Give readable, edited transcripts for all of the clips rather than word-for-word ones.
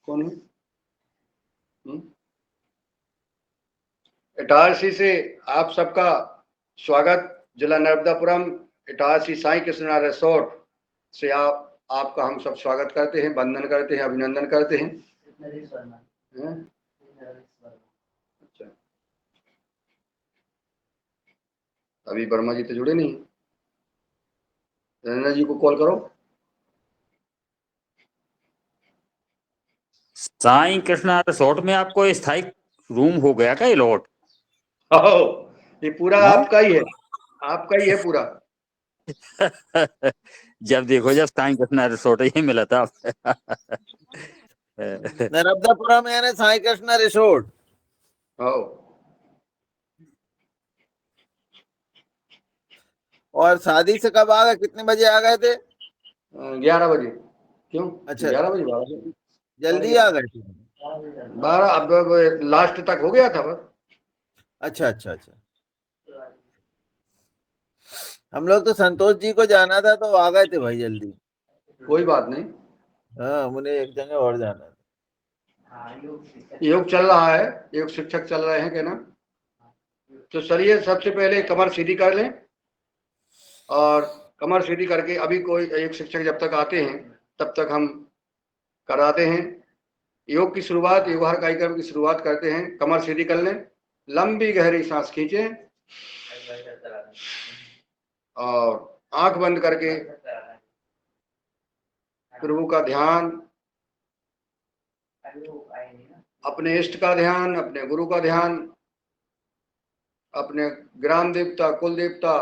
कौन है? इटारसी से आप सबका स्वागत। जिला नर्मदापुरम इटारसी साईं कृष्णा रिसोर्ट से आपका हम सब स्वागत करते हैं, वंदन करते हैं, अभिनंदन करते हैं। अच्छा, अभी वर्मा जी तो जुड़े नहीं। रंजना जी को कॉल करो। साईं कृष्णा रिसोर्ट में आपको स्थायी रूम हो गया क्या अलॉट? ये पूरा आपका ही है, आपका ही है पूरा। जब देखो जब साईं कृष्णा रिसोर्ट ही मिला था। नर्मदापुरम यानी साईं कृष्णा रिसोर्ट। और शादी से कब आ गए, कितने बजे आ गए थे? 11 बजे। क्यों? अच्छा, 11 बजे, 12 बजे जल्दी आ गए थे। 12 अब लास्ट तक हो गया था बस। अच्छा अच्छा अच्छा। हम लोग तो संतोष जी को जाना था तो आ गए थे भाई जल्दी। कोई बात नहीं। हाँ, मुझे एक जगह और जाना था। योग चल रहा है, योग शिक्षक चल रहे हैं क्या ना? तो चलिए सबसे पहले कमर सीधी कर लें, और कमर सीधी करके अभी कोई एक शिक्षक जब तक आते हैं तब तक हम कराते हैं योग की शुरुआत। योगाहार कार्यक्रम की शुरुआत करते हैं। कमर सीधी कर लें, लंबी गहरी सांस खींचें और आंख बंद करके प्रभु का ध्यान, अपने इष्ट का ध्यान, अपने गुरु का ध्यान, अपने ग्राम देवता, कुल देवता,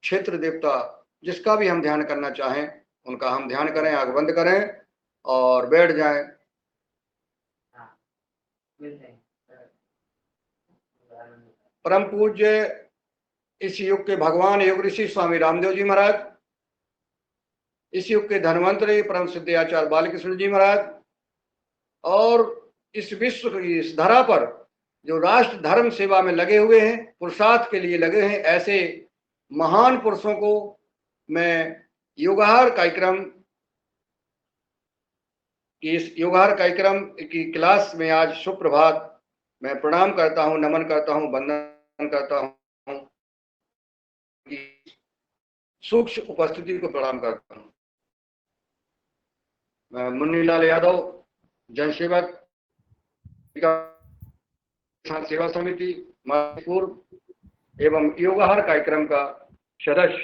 क्षेत्र देवता, जिसका भी हम ध्यान करना चाहें उनका हम ध्यान करें। आंख बंद करें और बैठ जाएं। परम पूज्य इस युग के भगवान योग ऋषि स्वामी रामदेव जी महाराज, इस युग के धन्वंतरी परम सिद्ध आचार्य बालकृष्ण जी महाराज, और इस विश्व की इस धरा पर जो राष्ट्र धर्म सेवा में लगे हुए हैं, पुरुषार्थ के लिए लगे हैं, ऐसे महान पुरुषों को मैं योगाहार कार्यक्रम की, इस योगाहार कार्यक्रम की क्लास में आज सुप्रभात मैं प्रणाम करता हूं, नमन करता हूं, वंदन करता हूं, सूक्ष्म उपस्थिति को प्रणाम करता हूं। मैं मुन्नीलाल यादव, जनसेवक सेवा समिति मणिपुर एवं योगाहार कार्यक्रम का सदस्य,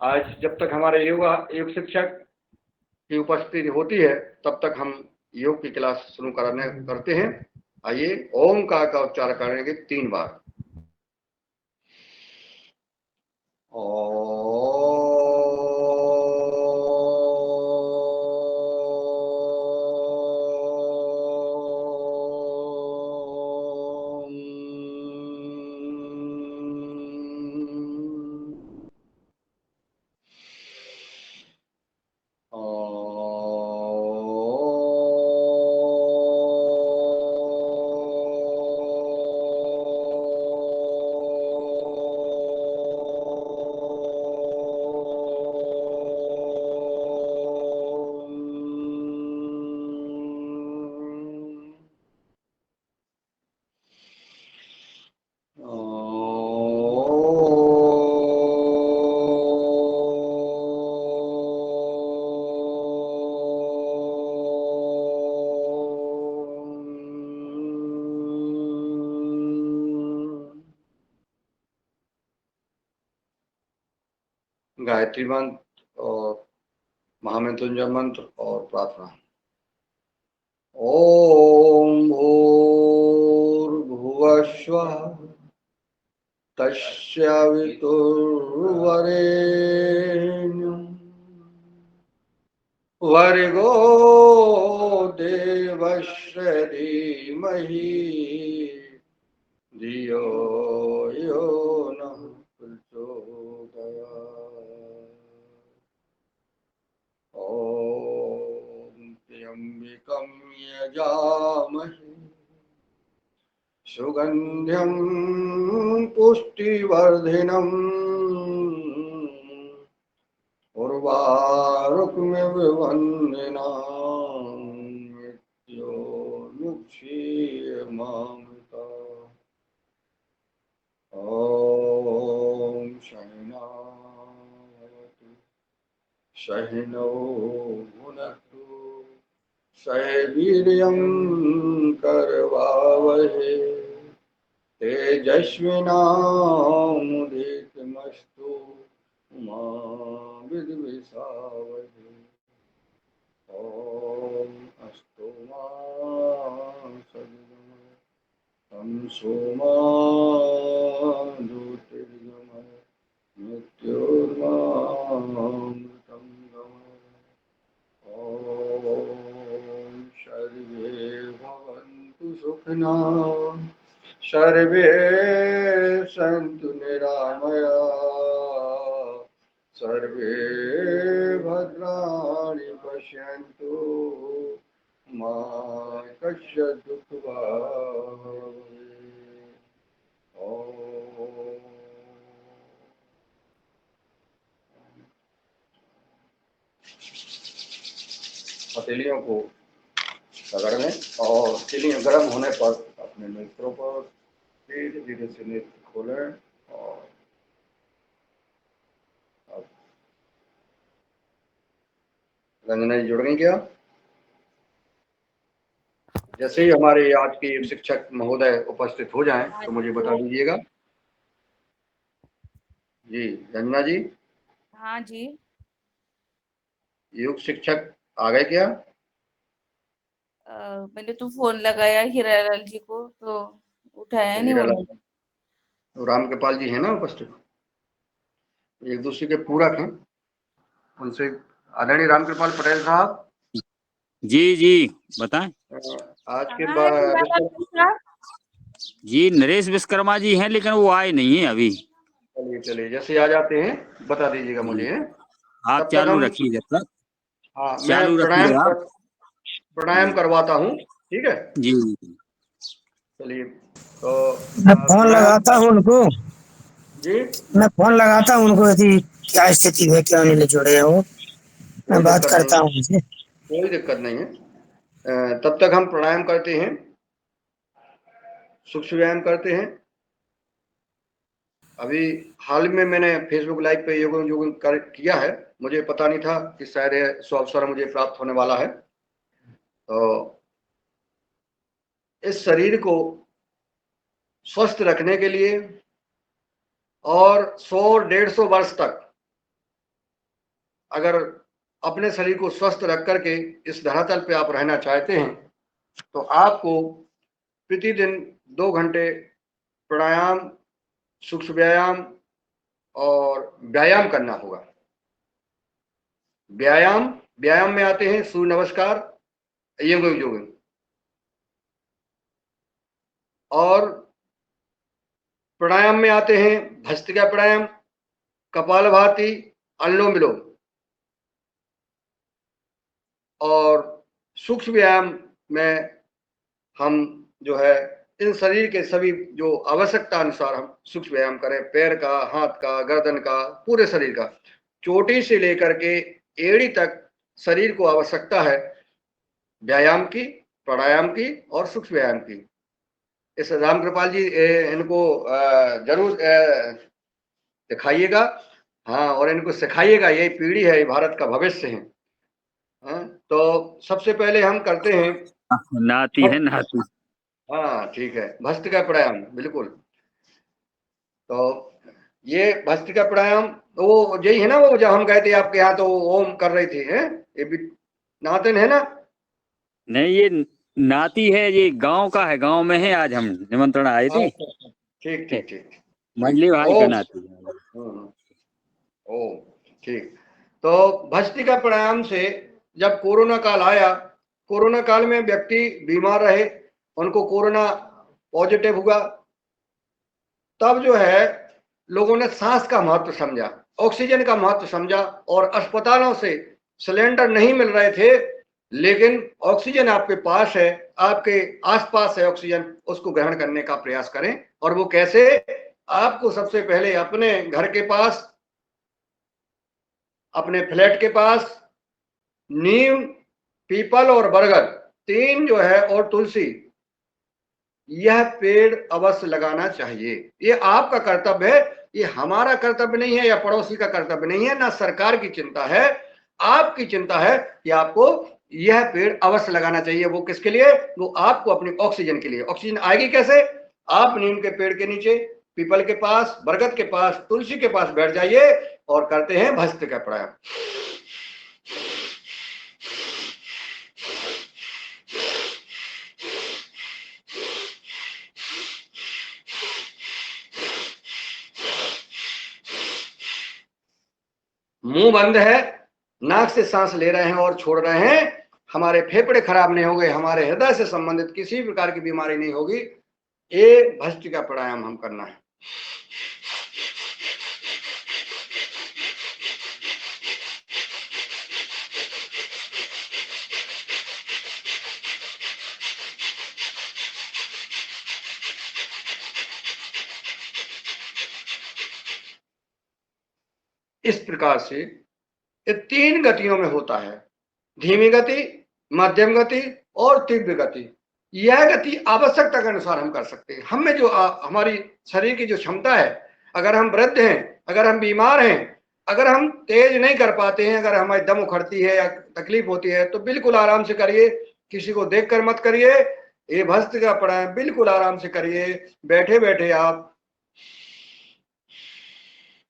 आज जब तक हमारे योग शिक्षक की उपस्थिति होती है तब तक हम योग की क्लास शुरू करते हैं। आइए ओमकार का उच्चारण करेंगे 3 बार। गायत्री मंत्र और महामृत्युंजय मंत्र और प्रार्थना। ओम भूर्भुवः स्वः तस्य वितुर्वरेण्यं भर्गो देवस्य धीमहि धियो यो नः प्रचोदयात्। ॐ त्र्यम्बकं यजामहे सुगन्ध्यं पुष्टिवर्धिनम् उर्वारुकमिव वन्दिनां मामृता। ॐ सहनावतु सहनौ भुनक्तु सह वीर्यं करवावहै तेजस्विनामुदीतमस्तु मा विद्विषावहै। ॐ अस्तु मा सद्गमय तं सोमा ज्योतिर्गमय मृत्युर्मामृतं गमय। ॐ सर्वे भवन्तु सुखिनः सर्वे सन्तु निरामयाः सर्वे भद्राणि पश्यन्तु मा कश्चित् दुःखभाग् भवेत्। ॐ हथेलियों को रगड़ लें और हथेलियां गर्म होने पर अपने नेत्रों पर धीरे धीरे से नेत्र खोलें। और अब रंजना जी जुड़ गई क्या? जैसे ही हमारे आज के शिक्षक महोदय उपस्थित हो जाएं तो मुझे बता दीजिएगा। जी रंजना जी, हाँ जी, योग शिक्षक आ गए क्या? मैंने तो फोन लगाया हीरालाल जी को तो उठाया नहीं हीरालाल उन्होंने। तो राम कृपाल जी है ना उपस्थित, एक दूसरे के पूरक हैं। उनसे आदरणीय राम कृपाल पटेल साहब, जी जी बताएं। आज के कहाँ है हीरालाल जी साहब? जी नरेश विश्वकर्मा जी हैं, लेकिन वो आए नहीं है अभी। चलिए चलिए, जैसे आ जाते हैं बता दीजिएगा मुझे, हैं? आप तब तक चालू हम, रखिए जब तक। हाँ मैं चालू रखिए आप। प्राणायाम करवाता हूँ, ठीक है? जी चलिए तो मैं फोन प्राणायाम। लगाता हूँ उनको, जी मैं फोन लगाता हूँ उनको, यदि क्या स्थिति है, क्यों नहीं ले जुड़े हैं वो, कोई मैं बात दिक्कत नहीं करता है, हूँ उनसे। कोई दिक्कत नहीं है। तब तक हम प्राणायाम करते हैं, सूक्ष्म व्यायाम करते हैं। अभी हाल में मैंने फेसबुक लाइव पे योग किया है, मुझे पता नहीं था कि शायद ये अवसर मुझे प्राप्त होने वाला है। तो इस शरीर को स्वस्थ रखने के लिए और 100-150 वर्ष तक अगर अपने शरीर को स्वस्थ रख करके इस धरातल पे आप रहना चाहते हैं तो आपको प्रतिदिन 2 घंटे प्राणायाम, सूक्ष्म व्यायाम और व्यायाम करना होगा। व्यायाम में आते हैं सूर्य नमस्कार, योगिंग, और प्राणायाम में आते हैं भस्त्रिका प्राणायाम, कपालभाति, अनुलोम विलोम, और सूक्ष्म व्यायाम में हम जो है इन शरीर के सभी जो आवश्यकता अनुसार हम सूक्ष्म व्यायाम करें, पैर का, हाथ का, गर्दन का, पूरे शरीर का, चोटी से लेकर के एड़ी तक शरीर को आवश्यकता है व्यायाम की, प्राणायाम की और सूक्ष्म व्यायाम की। इस राम कृपाल जी इनको जरूर दिखाइएगा, हाँ, और इनको सिखाइएगा, यही पीढ़ी है, ये भारत का भविष्य है। हाँ, तो सबसे पहले हम करते हैं, नाती है नाती। हाँ ठीक है, भस्त्रिका प्राणायाम, बिल्कुल। तो ये भस्त्रिका प्राणायाम वो यही है ना, वो जब हम गए थे आपके यहाँ तो ओम कर रही थी, हैं? ये भी नातन है ना? नहीं ये नाती है, ये गांव का है, गांव में है। आज हम निमंत्रण आए थे, अच्छा, ठीक ठीक ठीक, मंडली भाई का ओम, नाती है। ओम, ठीक। तो भस्त्रिका प्राणायाम से जब कोरोना काल आया, कोरोना काल में व्यक्ति बीमार रहे, उनको कोरोना पॉजिटिव हुआ, तब जो है लोगों ने सांस का महत्व समझा, ऑक्सीजन का महत्व समझा, और अस्पतालों से सिलेंडर नहीं मिल रहे थे, लेकिन ऑक्सीजन आपके पास है, आपके आसपास है ऑक्सीजन, उसको ग्रहण करने का प्रयास करें। और वो कैसे? आपको सबसे पहले अपने घर के पास, अपने फ्लैट के पास नीम, पीपल और बरगद, तीन जो है, और तुलसी, यह पेड़ अवश्य लगाना चाहिए। ये आपका कर्तव्य है, ये हमारा कर्तव्य नहीं है या पड़ोसी का कर्तव्य नहीं है, ना सरकार की चिंता है, आपकी चिंता है कि आपको यह पेड़ अवश्य लगाना चाहिए। वो किसके लिए? वो आपको अपनी ऑक्सीजन के लिए। ऑक्सीजन आएगी कैसे? आप नीम के पेड़ के नीचे, पीपल के पास, बरगद के पास, तुलसी के पास बैठ जाइए और करते हैं भस्त्रिका प्राणायाम। मुंह बंद है, नाक से सांस ले रहे हैं और छोड़ रहे हैं, हमारे फेफड़े खराब नहीं हो गए, हमारे हृदय से संबंधित किसी प्रकार की बीमारी नहीं होगी। ये भस्त्रिका प्राणायाम हम करना है। इस प्रकार से ये 3 गतियों में होता है, धीमी गति, मध्यम गति और तीव्र गति। यह गति आवश्यकता के अनुसार हम कर सकते हैं। हम में जो हमारी शरीर की जो क्षमता है, अगर हम वृद्ध हैं, अगर हम बीमार हैं, अगर हम तेज नहीं कर पाते हैं, अगर हमारी दम उखड़ती है या तकलीफ होती है, तो बिल्कुल आराम से करिए, किसी को देखकर मत करिए। ये भस्त्रिका प्राणायाम बिल्कुल आराम से करिए, बैठे बैठे आप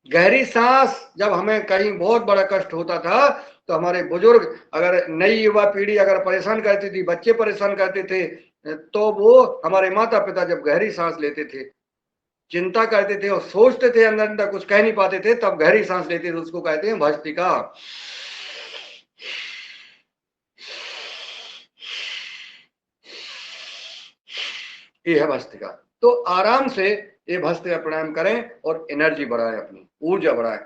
गहरी सांस। जब हमें कहीं बहुत बड़ा कष्ट होता था तो हमारे बुजुर्ग, अगर नई युवा पीढ़ी अगर परेशान करती थी, बच्चे परेशान करते थे, तो वो हमारे माता पिता जब गहरी सांस लेते थे, चिंता करते थे और सोचते थे, अंदर अंदर कुछ कह नहीं पाते थे, तब गहरी सांस लेते थे, उसको कहते हैं भस्त्रिका। ये है भस्त्रिका। तो आराम से ये भस्त्रिका प्राणायाम करें और एनर्जी बढ़ाएं, अपनी ऊर्जा बढ़ाएं।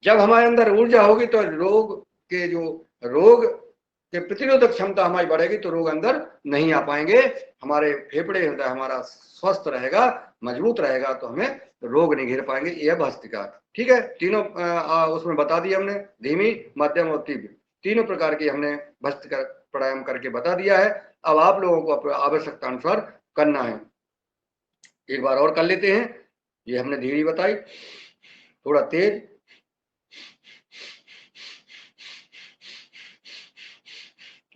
जब हमारे अंदर ऊर्जा होगी तो रोग के प्रतिरोधक क्षमता हमारी बढ़ेगी, तो रोग अंदर नहीं आ पाएंगे, हमारे फेफड़े हृदय हमारा स्वस्थ रहेगा, मजबूत रहेगा, तो हमें रोग नहीं घेर पाएंगे। यह भस्त्रिका, ठीक है। तीनों उसमें बता दिया हमने, धीमी, मध्यम और तीव्र, तीनों प्रकार की हमने भस्त्रिका प्राणायाम करके बता दिया है। अब आप लोगों को आवश्यकता अनुसार करना है। एक बार और कर लेते हैं। ये हमने धीरे बताई, थोड़ा तेज,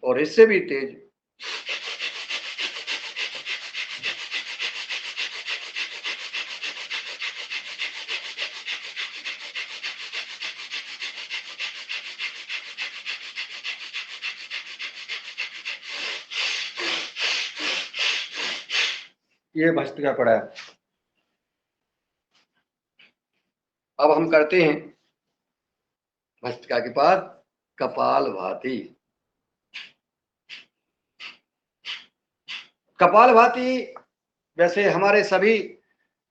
और इससे भी तेज। ये भस्त्रिका प्राणायाम। अब हम करते हैं भस्त्रिका के बाद कपालभाति। कपालभाति वैसे हमारे सभी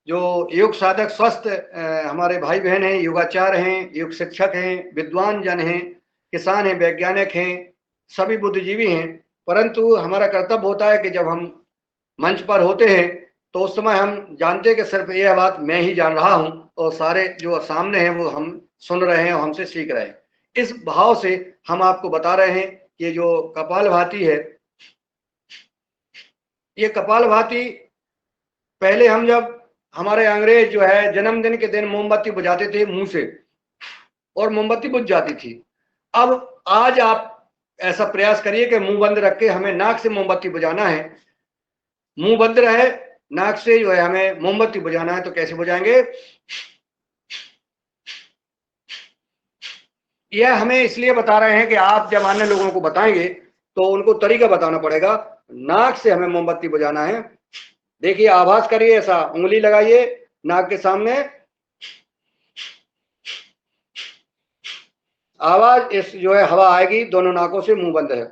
जो योग साधक स्वस्थ हमारे भाई बहन हैं, योगाचार हैं, योग शिक्षक हैं, विद्वान जन हैं, किसान हैं, वैज्ञानिक हैं, सभी बुद्धिजीवी हैं, परंतु हमारा कर्तव्य होता है कि जब हम मंच पर होते हैं तो उस समय हम जानते हैं कि सिर्फ यह बात मैं ही जान रहा हूं और सारे जो सामने हैं वो हम सुन रहे हैं और हमसे सीख रहे हैं। इस भाव से हम आपको बता रहे हैं कि जो कपालभाति है, ये कपालभाति पहले हम जब हमारे अंग्रेज जो है जन्मदिन के दिन मोमबत्ती बुझाते थे मुंह से और मोमबत्ती बुझ जाती थी। अब आज आप ऐसा प्रयास करिए कि मुंह बंद रख के हमें नाक से मोमबत्ती बुझाना है। मुंह बंद रहे, नाक से जो है हमें मोमबत्ती बुझाना है। तो कैसे बुझाएंगे? यह हमें इसलिए बता रहे हैं कि आप जब अन्य लोगों को बताएंगे तो उनको तरीका बताना पड़ेगा। नाक से हमें मोमबत्ती बुझाना है। देखिए, आभास करिए, ऐसा उंगली लगाइए नाक के सामने, आवाज इस जो है हवा आएगी, दोनों नाकों से, मुंह बंद है।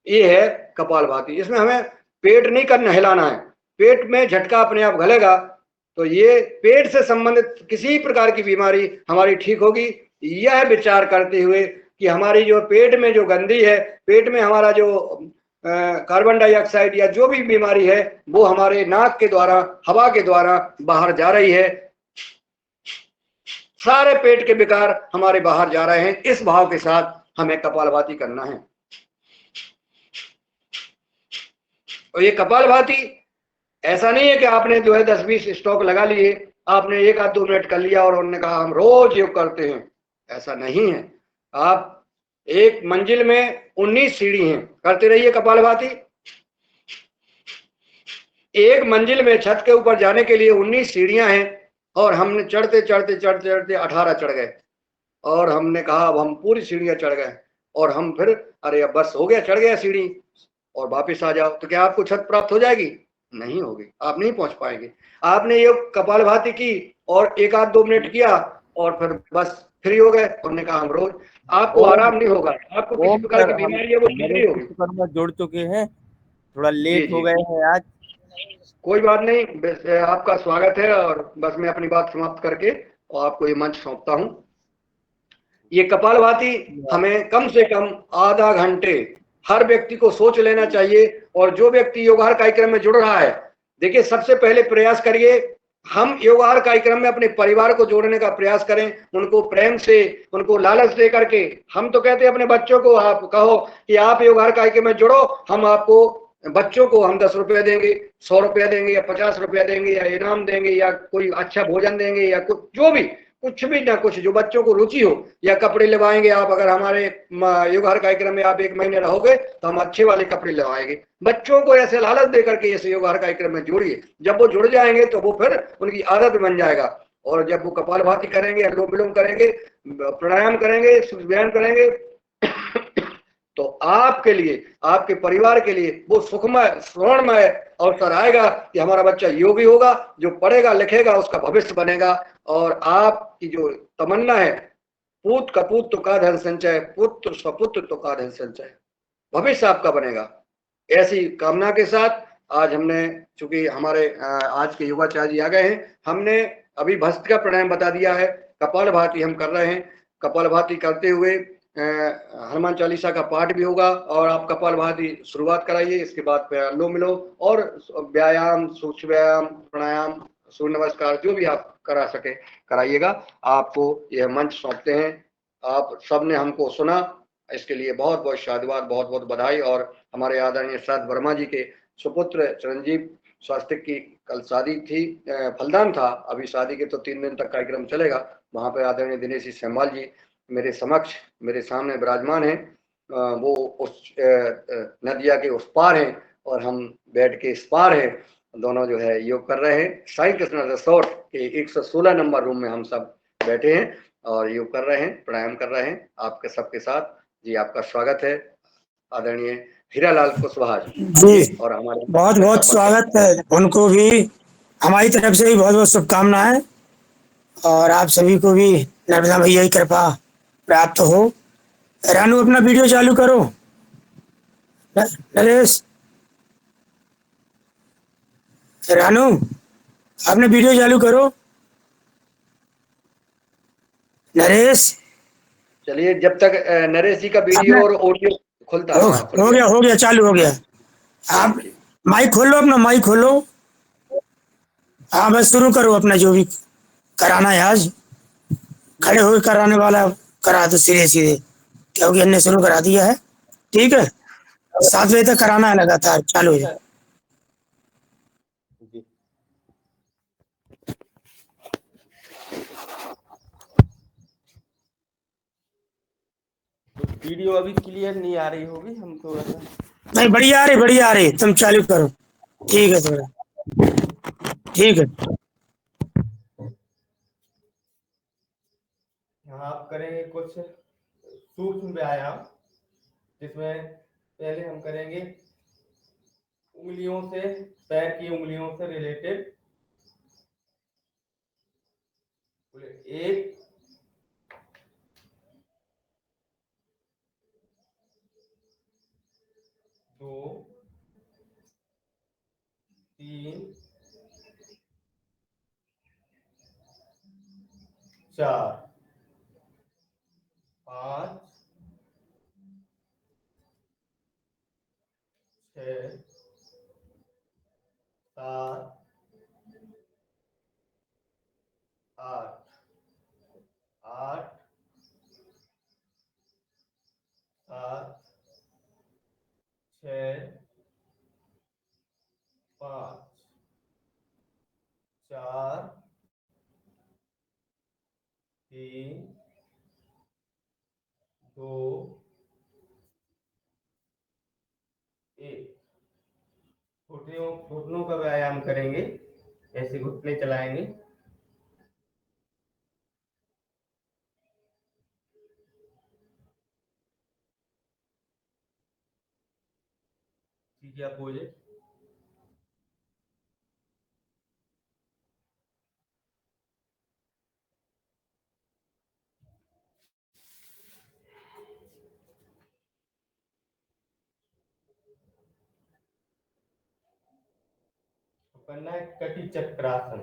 ये है कपालभाति। इसमें हमें पेट नहीं करना, हिलाना है। पेट में झटका अपने आप घलेगा तो ये पेट से संबंधित किसी प्रकार की बीमारी हमारी ठीक होगी। यह विचार करते हुए कि हमारी जो पेट में जो गंदी है, पेट में हमारा जो कार्बन डाइऑक्साइड या जो भी बीमारी है वो हमारे नाक के द्वारा, हवा के द्वारा बाहर जा रही है। सारे पेट के विकार हमारे बाहर जा रहे हैं। इस भाव के साथ हमें कपालभाति करना है। और ये कपालभाति ऐसा नहीं है कि आपने जो है 10-20 स्टॉक लगा लिए, आपने 1 आध 2 मिनट कर लिया और उन्होंने कहा हम रोज योग करते हैं, ऐसा नहीं है। आप एक मंजिल में 19 सीढ़ी हैं, करते रहिए कपालभाति। एक मंजिल में छत के ऊपर जाने के लिए 19 सीढ़ियां हैं और हमने चढ़ते चढ़ते चढ़ते चढ़ते 18 चढ़ गए और हमने कहा अब हम पूरी सीढ़ियां चढ़ गए और हम फिर अरे अब बस हो गया, चढ़ गया सीढ़ी और वापस आ जाओ, तो क्या आपको छत प्राप्त हो जाएगी? नहीं होगी, आप नहीं पहुंच पाएंगे। आपने ये कपालभाति की और 1 आध 2 मिनट किया और फिर बस फ्री हो गए, हमने कहा हम रोज, आपको आराम नहीं होगा, आपको किसी ओम प्रकार सर, की हम बीमारी है वो ठीक नरेश नहीं होगी। विश्वकर्मा जुड़ चुके हैं, थोड़ा जी लेट हो जी, गए हैं आज। कोई बात नहीं, बस आपका स्वागत है और बस मैं अपनी बात समाप्त करके और आपको ये मंच सौंपता हूं। ये कपालभाति हमें कम से कम आधा घंटे हर व्यक्ति को सोच लेना चाहिए। और जो व्यक्ति योगाहार कार्यक्रम में जुड़ रहा है, देखिए सबसे पहले प्रयास करिए हम योगाहार कार्यक्रम में अपने परिवार को जोड़ने का प्रयास करें, उनको प्रेम से, उनको लालच दे करके। हम तो कहते हैं अपने बच्चों को आप कहो कि आप योगाहार कार्यक्रम में जुड़ो, हम आपको बच्चों को हम 10 रुपए देंगे, 100 रुपया देंगे या 50 रुपया देंगे या इनाम देंगे या कोई अच्छा भोजन देंगे या कुछ जो भी, कुछ भी ना कुछ जो बच्चों को रुचि हो, या कपड़े लवाएंगे। आप अगर हमारे योगाहार कार्यक्रम में आप 1 महीने रहोगे तो हम अच्छे वाले कपड़े लवाएंगे। बच्चों को ऐसे लालच दे करके ऐसे योगाहार कार्यक्रम में जोड़िए, जब वो जुड़ जाएंगे तो वो फिर उनकी आदत बन जाएगा। और जब वो कपालभाति करेंगे, अनुलोम विलोम करेंगे, प्राणायाम करेंगे, व्यायाम करेंगे तो आपके लिए, आपके परिवार के लिए वो सुखमय स्वर्णमय अवसर आएगा कि हमारा बच्चा योगी होगा, जो पढ़ेगा लिखेगा उसका भविष्य बनेगा। और आपकी जो तमन्ना है, पूत कपूत तो का धन संचय, पुत्र स्वपुत्र तो का धन संचय, भविष्य आपका बनेगा। ऐसी कामना के साथ आज हमने, चूंकि हमारे आज के युवाचार्य जी आ गए हैं, हमने अभी भस्त्रिका प्राणायाम बता दिया है, कपालभाति हम कर रहे हैं। कपालभाति करते हुए हनुमान चालीसा का पाठ भी होगा और आप कपालभाति शुरुआत कराइए, इसके बाद फिर अनुलोम विलोम और व्यायाम, सूक्ष्म व्यायाम, प्राणायाम, सूर्य नमस्कार जो भी आप करा सके कराइएगा। आपको यह मंच सौंपते हैं, आप सबने हमको सुना, इसके लिए बहुत बहुत साधुवाद, बहुत बहुत बधाई। और हमारे आदरणीय शरद वर्मा जी के सुपुत्र चिरंजीव स्वास्तिक की कल शादी थी, फलदान था, अभी शादी के तो 3 दिन तक कार्यक्रम चलेगा। वहाँ पे आदरणीय दिनेश जी सेमवाल जी मेरे समक्ष, मेरे सामने विराजमान हैं। वो उस नदिया के उस पार हैं और हम बैठ के इस पार हैं, दोनों जो है योग कर रहे हैं। साईं कृष्ण रिसोर्ट के 116 नंबर रूम में हम सब बैठे हैं और योग कर रहे हैं, प्राणायाम कर रहे हैं आपके सबके साथ। जी आपका स्वागत है आदरणीय हीरालाल कुशवाहा जी। जी और हमारे बहुत बहुत स्वागत है, उनको भी हमारी तरफ से भी बहुत बहुत शुभकामनाएं। और आप सभी को भी नर्मदा भैया की कृपा प्राप्त हो। रानू अपना वीडियो चालू करो। नरेश, रानू आपने वीडियो चालू करो। नरेश, चलिए, जब तक नरेश जी का वीडियो आपने और ऑडियो खुलता है, हाँ खुल गया। हो गया चालू हो गया। ठीक आप ठीक। माइक खोलो, अपना माइक खोलो। हाँ बस शुरू करो अपना जो भी कराना है आज। खड़े होकर कराने वाला करा दो सीधे सीधे, क्योंकि हमने शुरू करा दिया है। ठीक है, 7 बजे तक कराना है लगातार, चालू हो जाए। जी। तो वीडियो अभी क्लियर नहीं आ रही होगी, हम थोड़ा सा। नहीं, बढ़िया आ रही, तुम चालू करो। ठीक है, थोड़ा ठीक है। यहाँ आप करेंगे कुछ सूक्ष्म व्यायाम, जिसमें पहले हम करेंगे उंगलियों से, पैर की उंगलियों से रिलेटेड। 1 2 3 4 5 6 7 8 8 7 6 करेंगे, ऐसे घुटने चलाएंगे। ठीक है, अपोजिट। करना है कटी चक्रासन।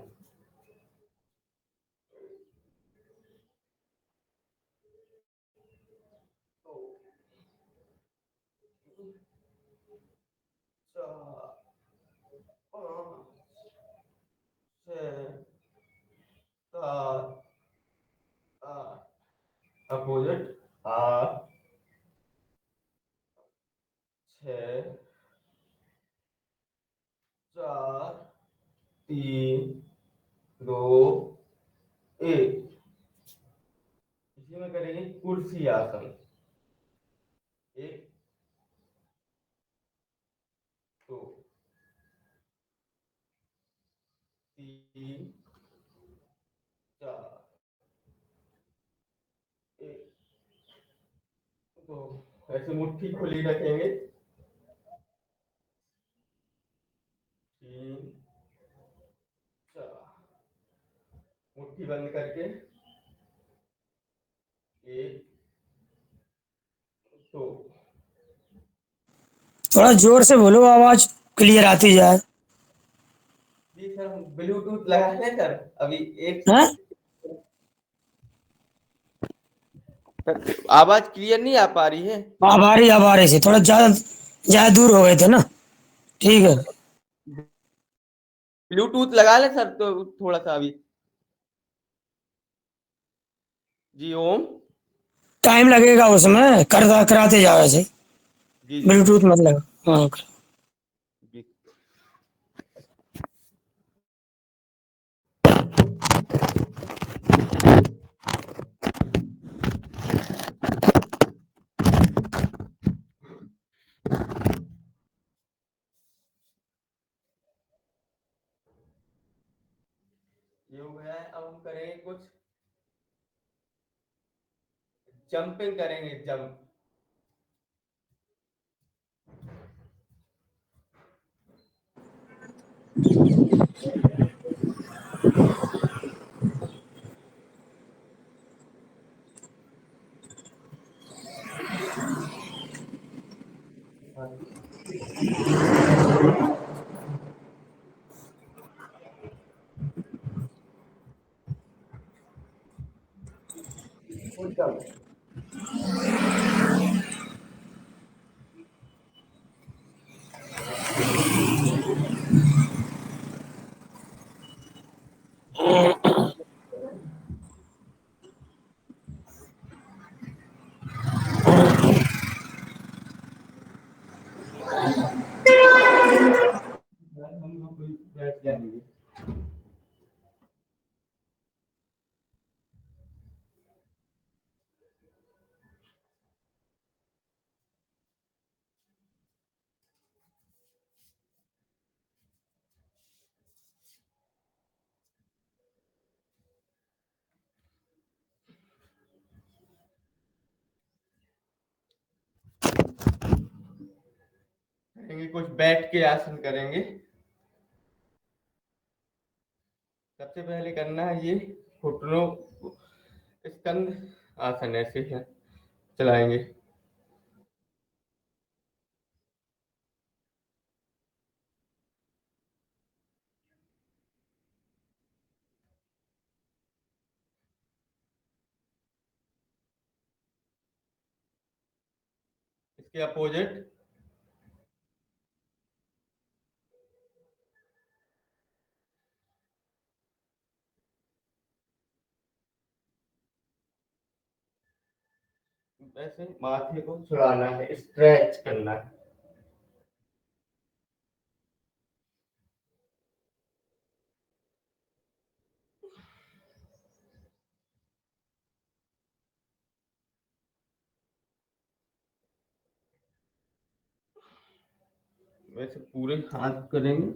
चार, पाँच, छः, सात, आठ, अपोजिट। आठ, छः, चार, तीन, दो, एक। इसी में करेंगे कुर्सी आसन। एक, दो, तीन, चार, एक, दो। ऐसे मुट्ठी खुली रखेंगे। तीन, चार, मुट्ठी बंद करके। एक, दो। थोड़ा जोर से बोलो, आवाज क्लियर आती जाए। जी सर, हम ब्लूटूथ लगाए हैं सर अभी। एक हैं? आवाज क्लियर नहीं आ पा रही है। अब आ रही से थोड़ा ज्यादा ज्यादा दूर हो गए थे ना। ठीक है। ब्लूटूथ लगा ले सर, तो थोड़ा सा अभी। जी ओम। टाइम लगेगा उसमें, कराते जाओ ऐसे। जी जी ब्लूटूथ मत लगा। हाँ। जी। ये हो गया है। अब हम करेंगे कुछ जंपिंग करेंगे, जंप। जंप। हम लोग बैठ जाएंगे। करेंगे कुछ बैठ के आसन करेंगे। सबसे पहले करना है ये घुटनों स्कंद आसन, ऐसे है चलाएंगे। इसके अपोजिट। वैसे माथे को छुड़ाना है, स्ट्रेच करना है। वैसे पूरे हाथ करेंगे।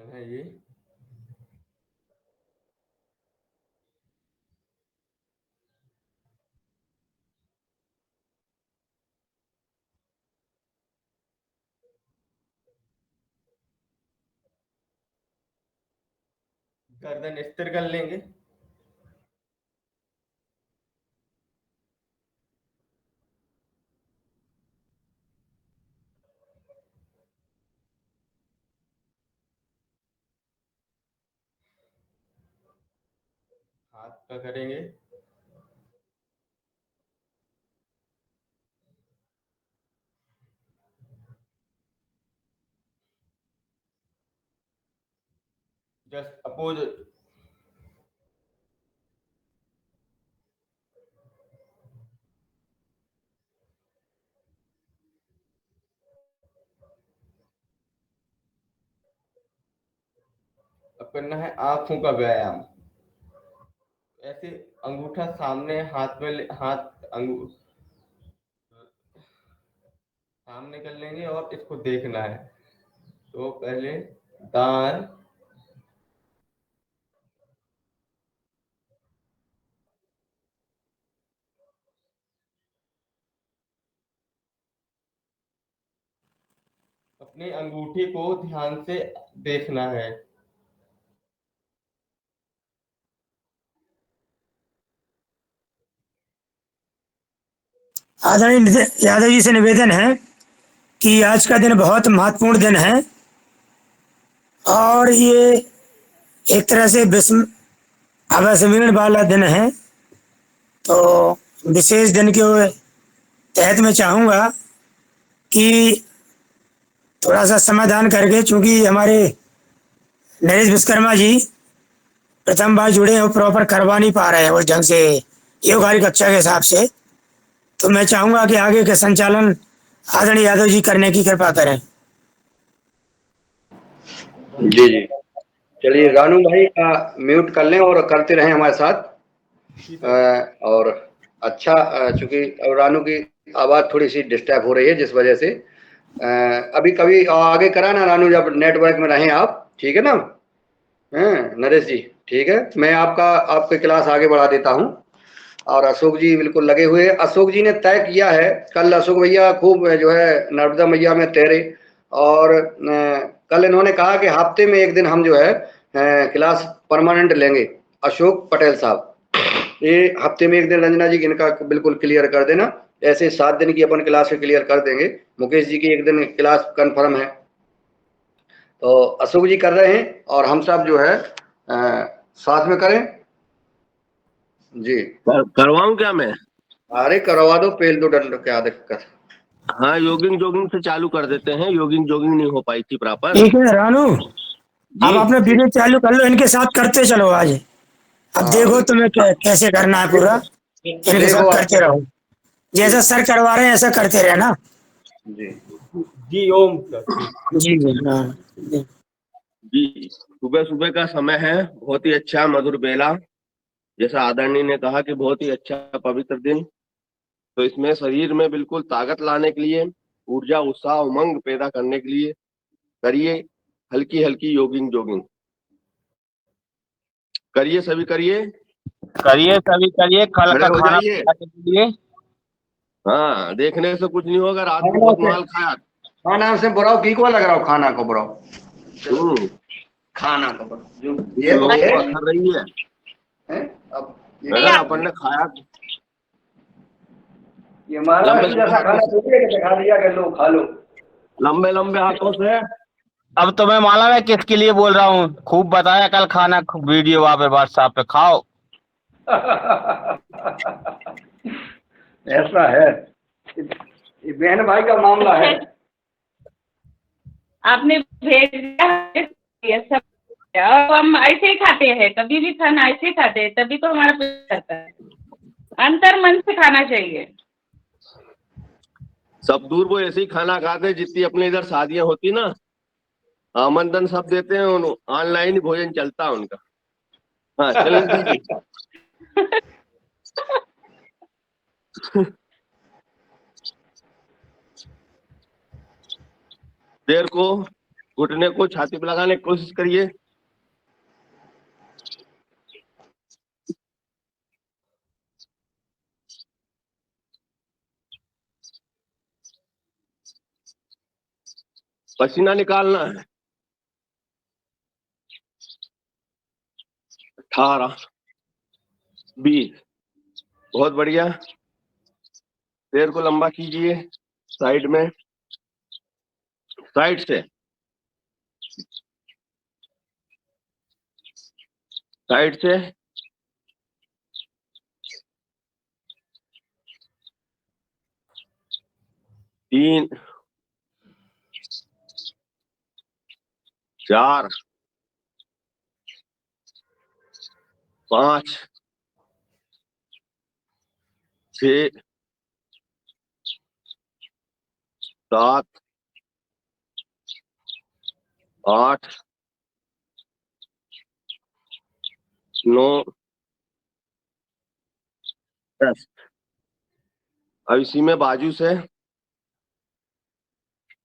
है ये। गर्दन स्थिर कर लेंगे। हाथ का करेंगे। Just opposite. अब करना है आंखों का व्यायाम। ऐसे अंगूठा सामने हाथ में सामने कर लेंगे और इसको देखना है। तो पहले दान, अपनी अंगूठी को ध्यान से देखना है। आदरणीय यादव जी से निवेदन है कि आज का दिन बहुत महत्वपूर्ण दिन है और ये एक तरह से विस्म अविस्मरणीय वाला दिन है। तो विशेष दिन के तहत मैं चाहूँगा कि थोड़ा सा समाधान करके, चूंकि हमारे नरेश विश्वकर्मा जी प्रथम बार जुड़े हैं और प्रॉपर करवा नहीं पा रहे हैं उस ढंग से योगारी कक्षा के हिसाब से, तो मैं चाहूँगा कि आगे का संचालन आदरणीय यादव जी करने की कृपा करें। जी जी, चलिए रानू भाई का म्यूट कर लें और करते रहें हमारे साथ। और अच्छा, चूंकि अब रानू की आवाज़ थोड़ी सी डिस्टर्ब हो रही है, जिस वजह से अभी कभी आगे करा ना रानू, जब नेटवर्क में रहें आप, ठीक है ना? नरेश जी ठीक है, मैं आपके क्लास आगे बढ़ा देता हूँ। और अशोक जी बिल्कुल लगे हुए। अशोक जी ने तय किया है, कल अशोक भैया खूब जो है नर्मदा मैया में तैरे, और कल इन्होंने कहा कि हफ्ते में एक दिन हम जो है क्लास परमानेंट लेंगे। अशोक पटेल साहब, ये हफ्ते में एक दिन रंजना जी इनका बिल्कुल क्लियर कर देना। ऐसे 7 दिन की अपन क्लास क्लियर कर देंगे। मुकेश जी की एक दिन क्लास कंफर्म है, तो अशोक जी कर रहे हैं और हम सब जो है साथ में करें जी। करवाऊं क्या मैं? अरे करवा दो, पेल दो दंड, क्या दिक्कत। हाँ, जोगिंग जोगिंग से चालू कर देते हैं। जोगिंग जोगिंग नहीं हो पाई थी प्रॉपर ठीक है रानू, अब जी। अपने वीडियो चालू कर लो, इनके साथ करते चलो आज। अब हाँ देखो तुम्हें कैसे करना है पूरा, इनके देखो साथ आप करते रहो, जैसा सर करवा रहे हैं ऐसा करते रहना। जी। जी ओम सर, ठीक। जी जी हाँ जी। जी, सुबह सुबह का समय है, बहुत ही अच्छा मधुर बेला। जैसा आदरणीय ने कहा कि बहुत ही अच्छा पवित्र दिन, तो इसमें शरीर में बिल्कुल ताकत लाने के लिए, ऊर्जा उत्साह उमंग पैदा करने के लिए करिए हल्की हल्की योगिंग जोगिंग। करिए, सभी करिए, करिए सभी करिए, कल खड़े का हो खाना जाइए। खाने के लिए। हाँ, देखने से कुछ नहीं होगा, रात को खाना बहुत से माल खाया। खाना से बुराओ की को लग रहा हो, खाना को बुराओ, हम्म, खाना को बुराओ जो ये ये तो लोगों है, को असर रही है। अब अगर अपन ने खाया ये हमारा लंबे लंबे जैसा हाथों खाना से, थोड़ी है कि दिखा दिया कि लो खा लो। लंबे लंबे हाथों से। अब तुम्हें मालूम है किसके लिए बोल रहा हूँ? खूब बताया कल खाना, वीडियो वहाँ पे व्हाट्सएप पे खाओ। ऐसा है, ये बहन भाई का मामला है। आपने भेज दिया ये सब, और हम ऐसे ही खाते हैं, कभी भी खाना ऐसे ही खाते हैं, तभी तो हमारा पेट करता है। अंतर मन से खाना चाहिए। सब दूर वो ऐसे ही खाना खाते हैं, जितनी अपने इधर शादियां होती ना, आमंत्रण सब देते हैं, ऑनलाइन ही भोजन चलता है उनका। हाँ, चलने दीजिए। देर को घुटने को छाती पे लगाने की कोशिश करिए। पसीना निकालना है। 18, 20। बहुत बढ़िया। पैर को लंबा कीजिए साइड में, साइड से, साइड से। 3, 4, 5, 6, 7, 8, 9, 10। अब इसी में बाजू से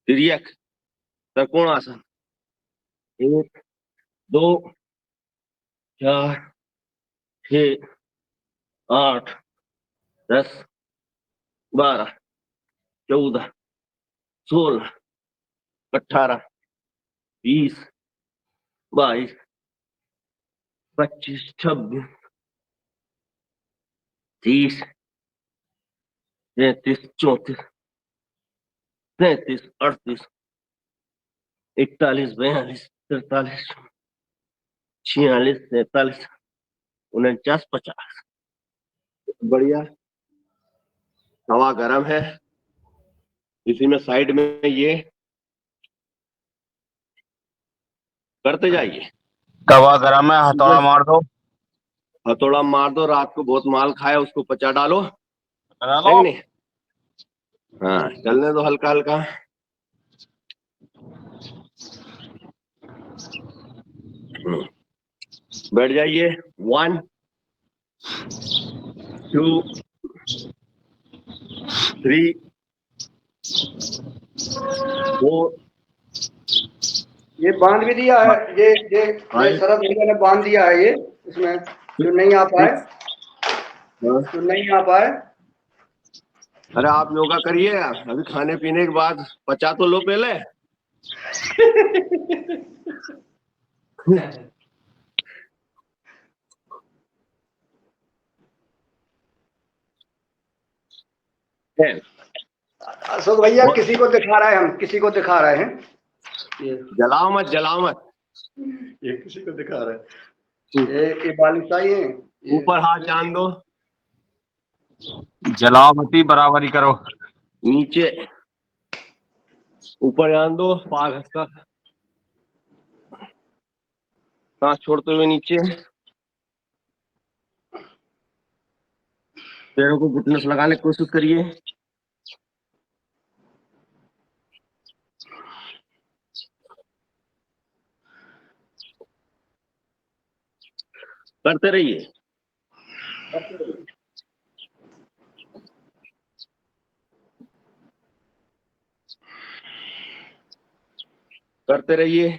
तिर्यक त्रिकोण आसन। 1, 2, 4, 6, 8, 10, 12, 14, 16, 18, 20, 22, 25, 26, 30, 33, 34, 35, 38, 41, 42, 43, 46, 47, 49, 50। बढ़िया। हवा गर्म है, इसी में साइड में ये करते जाइए। तवा गरम है, हथौड़ा मार दो। हथौड़ा मार दो। रात को बहुत माल खाया, उसको पचा डालो, है हेलो। कि नहीं? हाँ, चलने दो हल्का हल्का। बैठ जाइए। 1, 2, 3, 4, ये बांध भी दिया है, ये शरद भैया ने बांध दिया है ये, इसमें जो नहीं आ पाए, जो नहीं आ पाए। अरे आप योगा करिए, अभी खाने पीने के बाद पचा तो लो पहले। अशोक भैया किसी को दिखा रहा है, हम किसी को दिखा रहे हैं। जलाओ मत, जलाओ मत। ये किसी को दिखा रहा है। ये बालिशाही है। ऊपर हाथ जान दो, जलाओ मती, बराबरी करो। नीचे ऊपर जान दो, पाग हंसकर सांस छोड़ते हुए नीचे। पैरों को घुटने से लगाने की कोशिश करिए। करते रहिए। करते रहिए।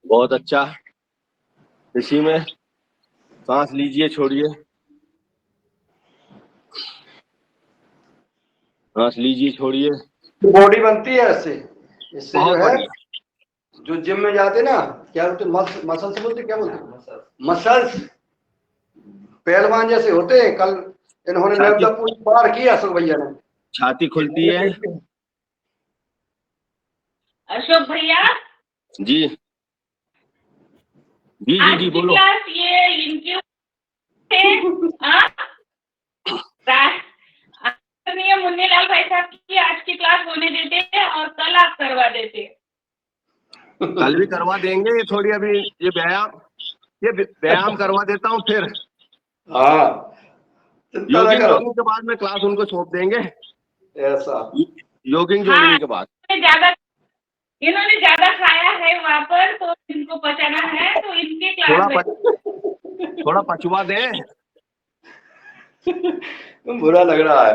बहुत अच्छा। इसी में सांस लीजिए, छोड़िए, सांस लीजिए, छोड़िए। बॉडी बनती है इससे, इससे जो बहुत है, बढ़िया। जो जिम में जाते ना, क्या बोलते, मसल्स बोलते, क्या बोलते, मसल्स पहलवान जैसे होते हैं। कल इन्होंने छाती, पूरी पार किया अशोक भैया ने। छाती खुलती है। अशोक भैया, जी जी जी आज जी, की बोलो। क्लास ये इनकी आदरणीय मुन्नीलाल भाई साहब की आज की क्लास होने देते और कल आप करवा देते। कल भी करवा देंगे। ये थोड़ी अभी ये व्यायाम करवा देता हूँ, फिर हाँ, चिंता ना योगिंग करो। योगिंग के बाद में क्लास उनको सौंप देंगे। ऐसा जॉगिंग हाँ। जोड़ने के बाद। इन्होंने ज्यादा खाया है वहाँ पर, तो इनको पचाना है, तो इनके थोड़ा क्लास थोड़ा पचवा दे। बुरा लग रहा है।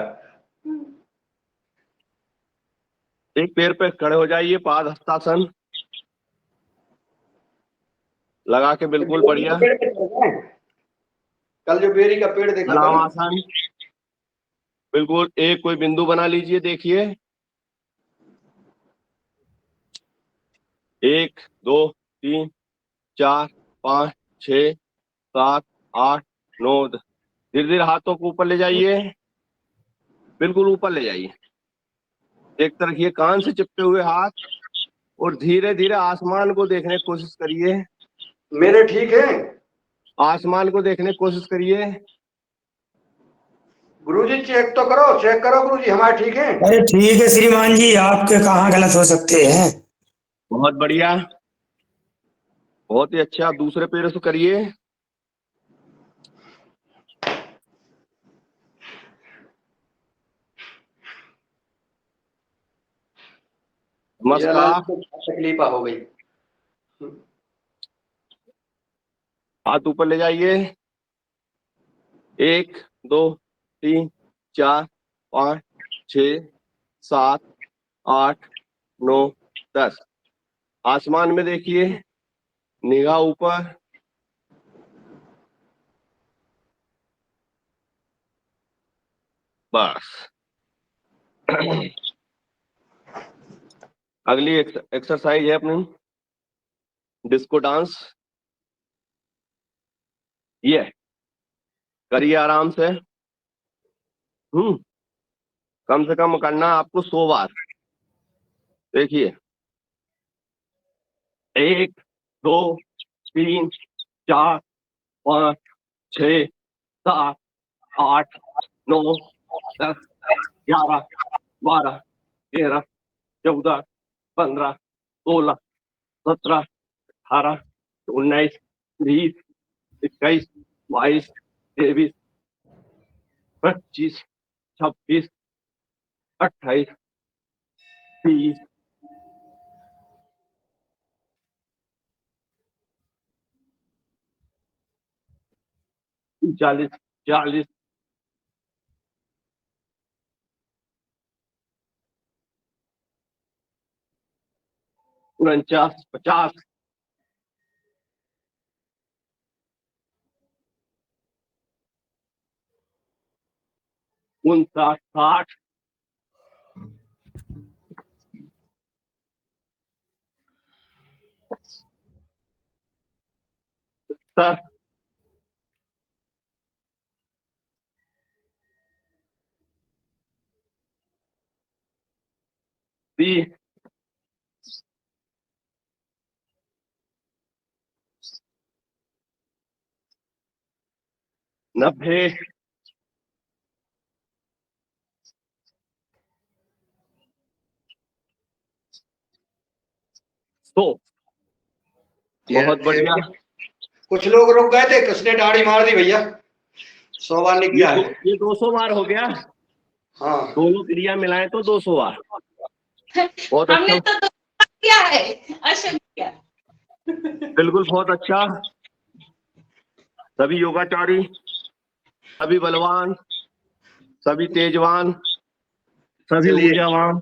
एक पैर पे खड़े हो जाइए, पाद हस्तासन लगा के, बिल्कुल बढ़िया। कल जो बेरी का पेड़ देखा था प्रणाम ना, आसन, बिल्कुल एक कोई बिंदु बना लीजिए। देखिए 1 2 3 4 5 6 7 8 9। धीरे धीरे हाथों को ऊपर ले जाइए, बिल्कुल ऊपर ले जाइए। देखते रखिए कान से चिपके हुए हाथ, और धीरे धीरे आसमान को देखने की कोशिश करिए। मेरे ठीक है। आसमान को देखने की कोशिश करिए। गुरुजी चेक तो करो, चेक करो गुरुजी, हमारे ठीक है। अरे ठीक है श्रीमान जी, आपके कहाँ गलत हो सकते हैं। बहुत बढ़िया, बहुत ही अच्छा। दूसरे पैर से करिए। नमस्कार। तकलीफ हो गई। हाथ ऊपर ले जाइए। 1 2 3 4 5 6 7 8 9 10। आसमान में देखिए, निगाह ऊपर। बस। अगली एक्सरसाइज है अपनी डिस्को डांस। ये करिए आराम से। कम से कम करना आपको 100 बार। देखिए 1 2 3 4 5 6 7 8 9 10 11 12 13 14 15 16 17 18 19 20 21 22 23 25 26 28 30 40 40 49 50 59 60 70 80 90 100। बहुत बढ़िया। कुछ लोग रुक गए थे, किसने दाढ़ी मार दी भैया। 100 बार नहीं किया है। ये 200 बार हो गया। हाँ, दोनों क्रिया मिलाएं तो 200 बार। बहुत हमने अच्छा, तो 2 किया है, अशुभ किया। बिल्कुल बहुत अच्छा। सभी योगाचारी, सभी बलवान, सभी तेजवान, सभी चलिए। ऊर्जावान।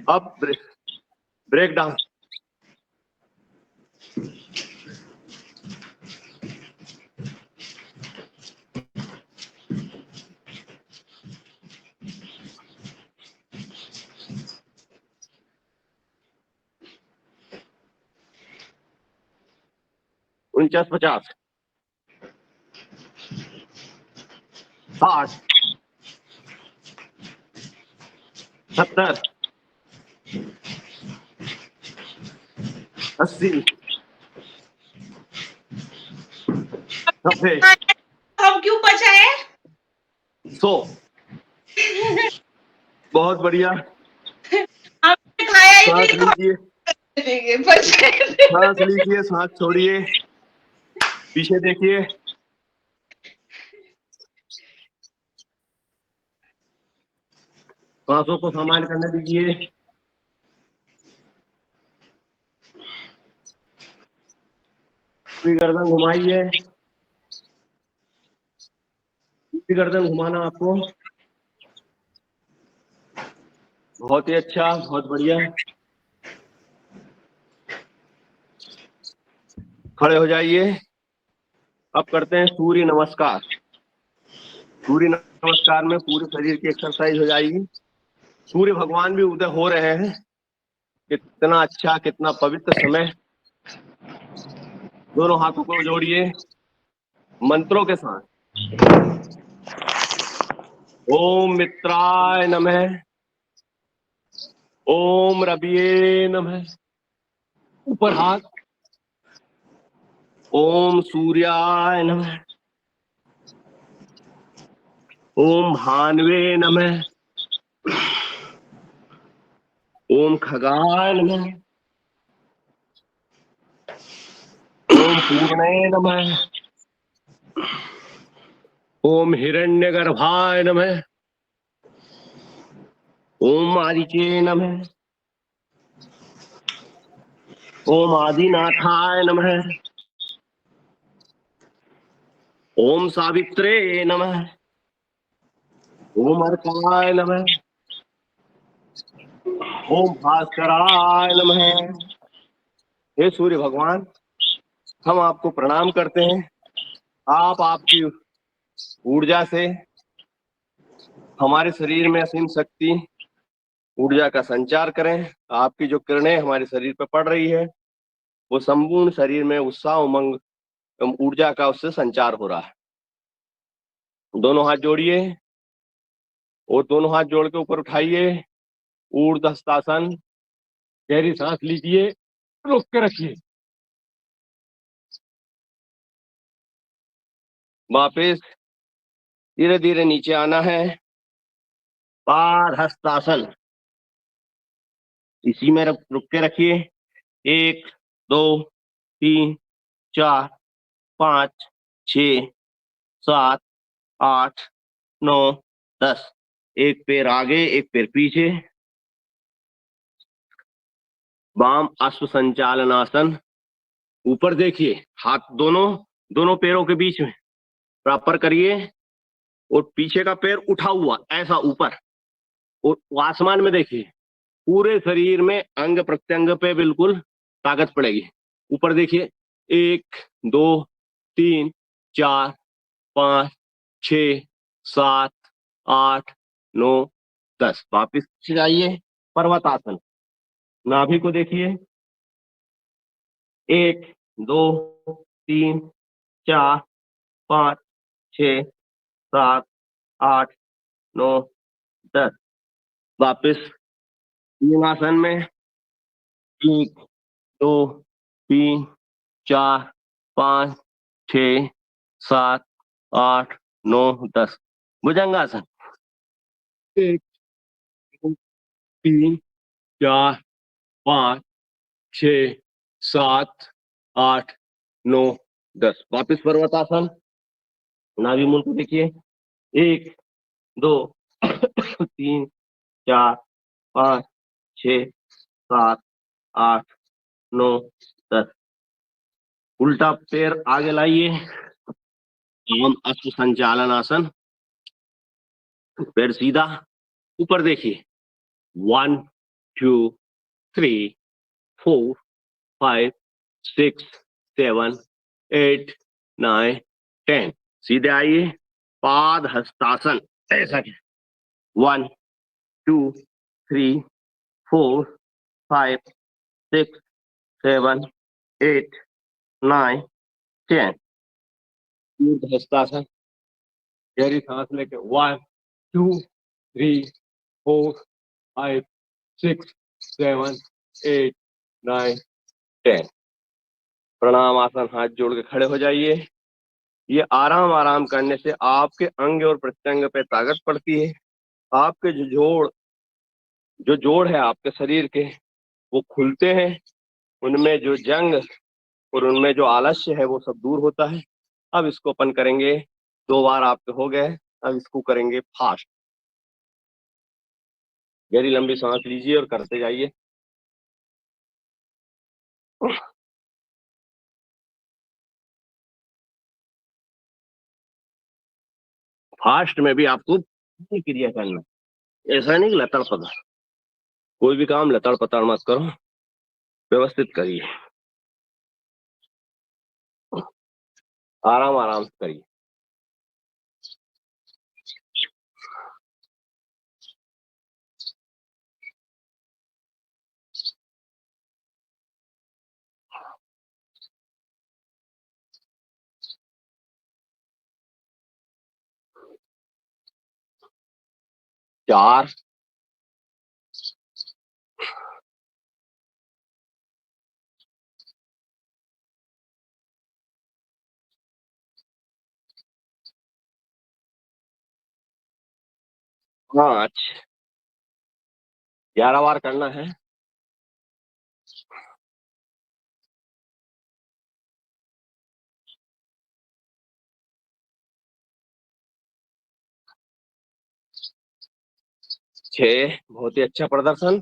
अब ब्रेक डांस। उनचास 50 60 70 80 90 हम क्यों बचाए? 100। बहुत बढ़िया। हमने खाया ही सांस नहीं, लीजिए, बचाए। सांस लीजिए, सांस छोड़िए, पीछे देखिए। सांसों को सामान्य करने दीजिए। पूरी गर्दन घुमाइए, पूरी गर्दन घुमाना आपको। बहुत ही अच्छा, बहुत बढ़िया। खड़े हो जाइए। अब करते हैं सूर्य नमस्कार। सूर्य नमस्कार में पूरे शरीर की एक्सरसाइज हो जाएगी। सूर्य भगवान भी उदय हो रहे हैं। कितना अच्छा, कितना पवित्र समय। दोनों हाथों को जोड़िए मंत्रों के साथ। ओम मित्राय नमः, ओम रविये नमः। ऊपर हाथ। ओम सूर्याय नमः, ओम भानवे नमः, ओम खगाय नमः, ओम पूर्णे नमः, ओम हिरण्यगर्भाय नमः, ओम आदित्ये नमः, ओम आदिनाथाय नमः, ओम सावित्रे नमः, ओम अर्काय नमः, ओम भास्कराय नमः। हे सूर्य भगवान, हम आपको प्रणाम करते हैं। आप आपकी ऊर्जा से हमारे शरीर में असीम शक्ति, ऊर्जा का संचार करें। आपकी जो किरणें हमारे शरीर पर पड़ रही है वो संपूर्ण शरीर में उत्साह, उमंग, ऊर्जा का उससे संचार हो रहा है। दोनों हाथ जोड़िए और दोनों हाथ जोड़ के ऊपर उठाइए। ऊर्ध्व हस्तासन। गहरी सांस लीजिए, रोक के रखिए। वापिस धीरे धीरे नीचे आना है। पाद हस्तासन। इसी में रुक के रखिए। 1 2 3 4 5 6 7 8 9 10। एक पैर आगे, एक पैर पीछे। वाम अश्व संचालनासन। ऊपर देखिए, हाथ दोनों पैरों के बीच में बराबर करिए और पीछे का पैर उठा हुआ ऐसा ऊपर, और आसमान में देखिए। पूरे शरीर में अंग प्रत्यंग पे बिल्कुल ताकत पड़ेगी। ऊपर देखिए, 1 2 3 4 5 6 7 8 9 10। वापिस जाइए। पर्वतासन। नाभि को देखिए। 1 2 3 4 5 6 7 8 9 10। वापिस तीन आसन में। 1 2 3 4 5 6 7 8 9 10। भुजंगासन। 1 2 3 4 5 6 7 8 9 10। वापिस पर्वतासन। नाभि मूल को देखिए। 1 2 3 4 5 6 7 8 9 10। उल्टा पैर आगे लाइए। वाम अश्व संचालन आसन। पैर सीधा। ऊपर देखिए। 1 2 3 4 5 6 7 8 9 10। सीधे आइए। पाद हस्तासन। ऐसा क्या। 1 2 3 4 5 6 7 8 9 10। ऊर्ध्व हस्तासन। गहरी सांस लेके 1 2 3 4 5 6 7 8 9 10। प्रणाम आसन। हाथ जोड़ के खड़े हो जाइए। ये आराम करने से आपके अंग और प्रत्यंग पे ताकत पड़ती है। आपके जो जोड़ है आपके शरीर के, वो खुलते हैं। उनमें जो जंग और उनमें जो आलस्य है वो सब दूर होता है। अब इसको अपन करेंगे। 2 बार आपके हो गए, अब इसको करेंगे फास्ट। गहरी लंबी सांस लीजिए और करते जाइए। फास्ट में भी आपको क्रिया करना, ऐसा नहीं कि लतड़ पतड़, कोई भी काम लतड़ पतड़ मत करो, व्यवस्थित करिए, आराम आराम से करिए। चार, 5, 11 बार करना है। 6, बहुत ही अच्छा प्रदर्शन।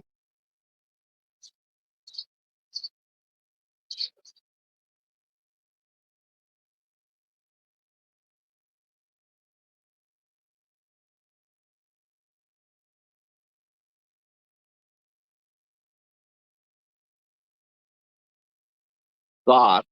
7,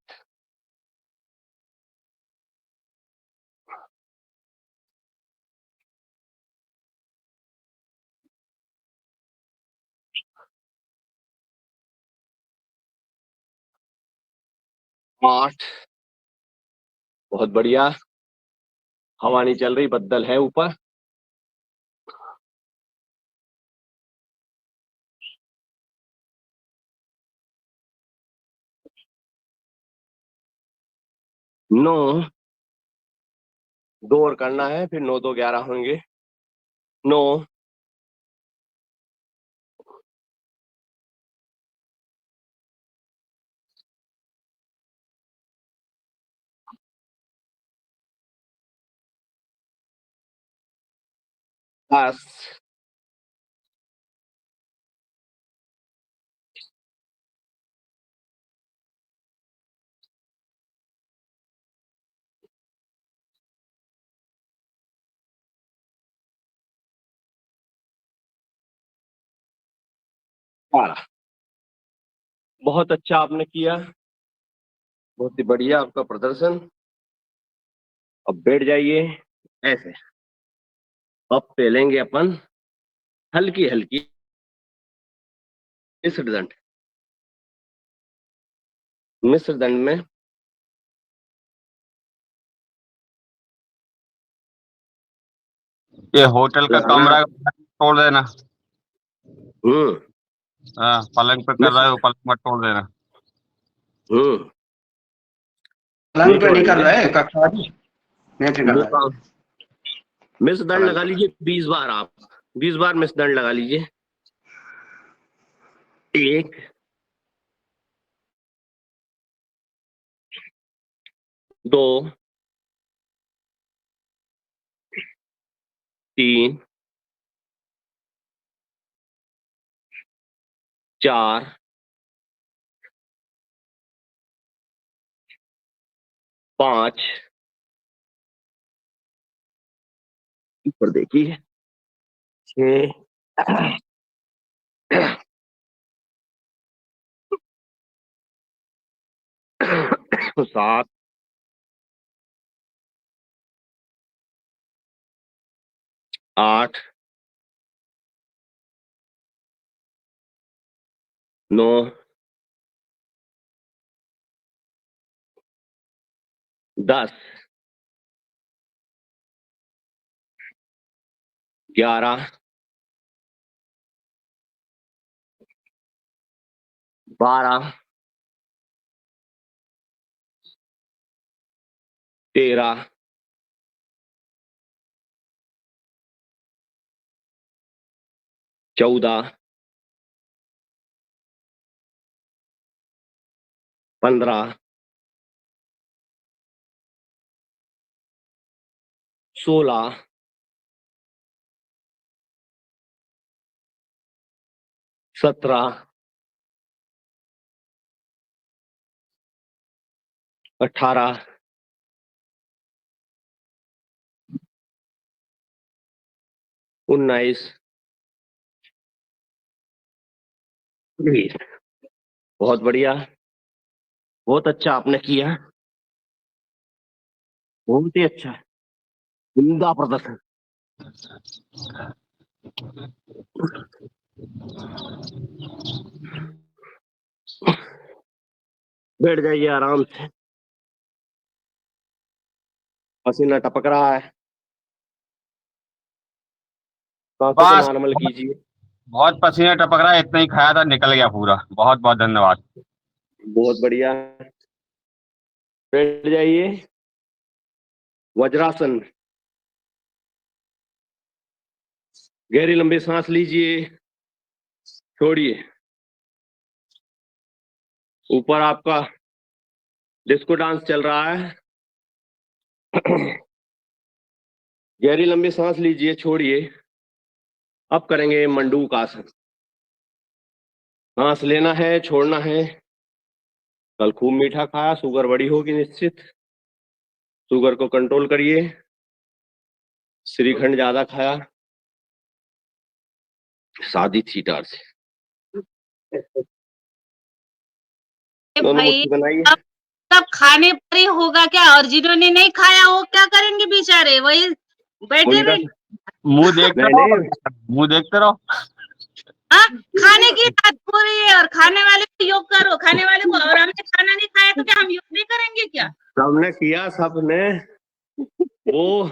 8, बहुत बढ़िया। हवा नहीं चल रही, बदल है ऊपर। 9, 2 और करना है, फिर 9 2 11 होंगे। 9, 10, 12। बहुत अच्छा आपने किया, बहुत ही बढ़िया आपका प्रदर्शन। अब बैठ जाइए ऐसे। अब पहलेंगे अपन हल्की हल्की मिश्र दंड। मिश्र दंड में ये होटल का लगाना कमरा है। तोड़ देना। हम्म हाँ, पलंग पे कर मिश्र रहे हो, पलंग मत तोड़ देना। हम्म पलंग नहीं पे नहीं कर तोड़ेंगे। रहे कक्षा जी, नहीं कर वो रहा है। काम मिस दंड पलंग लगा पे लीजिए 20 बार। आप 20 बार मिस दंड लगा लीजिए। 1, 2, 3, 4, 5, ऊपर देखिए, 6, 7, 8, 9, 10, 11, 12, 13, 14, 15, 16, 17, 18, 19, 20। बहुत बढ़िया, बहुत अच्छा आपने किया, बहुत ही अच्छा, उम्दा प्रदर्शन। बैठ जाइए आराम से, पसीना टपक रहा है, सांसों को बस नॉर्मल कीजिए। बहुत पसीना टपक रहा है, इतना ही खाया था निकल गया पूरा। बहुत बहुत धन्यवाद। बहुत बढ़िया, बैठ जाइए, वज्रासन। गहरी लंबी सांस लीजिए, छोड़िए। ऊपर आपका डिस्को डांस चल रहा है। गहरी लंबी सांस लीजिए, छोड़िए। अब करेंगे मंडूक आसन। सांस लेना है, छोड़ना है। कल खूब मीठा खाया, शुगर बढ़ी होगी निश्चित, शुगर को कंट्रोल करिए। श्रीखंड ज्यादा खाया, शादी थी टार से। दोनों भाई मुट्ठी बनाइए। सब खाने पर ही होगा क्या? और जिन्होंने नहीं खाया वो क्या करेंगे बेचारे? वही बैठे उनका रहेंगे। मुंह देखते नहीं रहो, नहीं, मुंह देखते रहो। हाँ, खाने की बात हो रही है और खाने वाले को योग करो, खाने वाले को। और हमने खाना नहीं खाया तो क्या हम योग नहीं करेंगे क्या? सबने किया, सबने। वो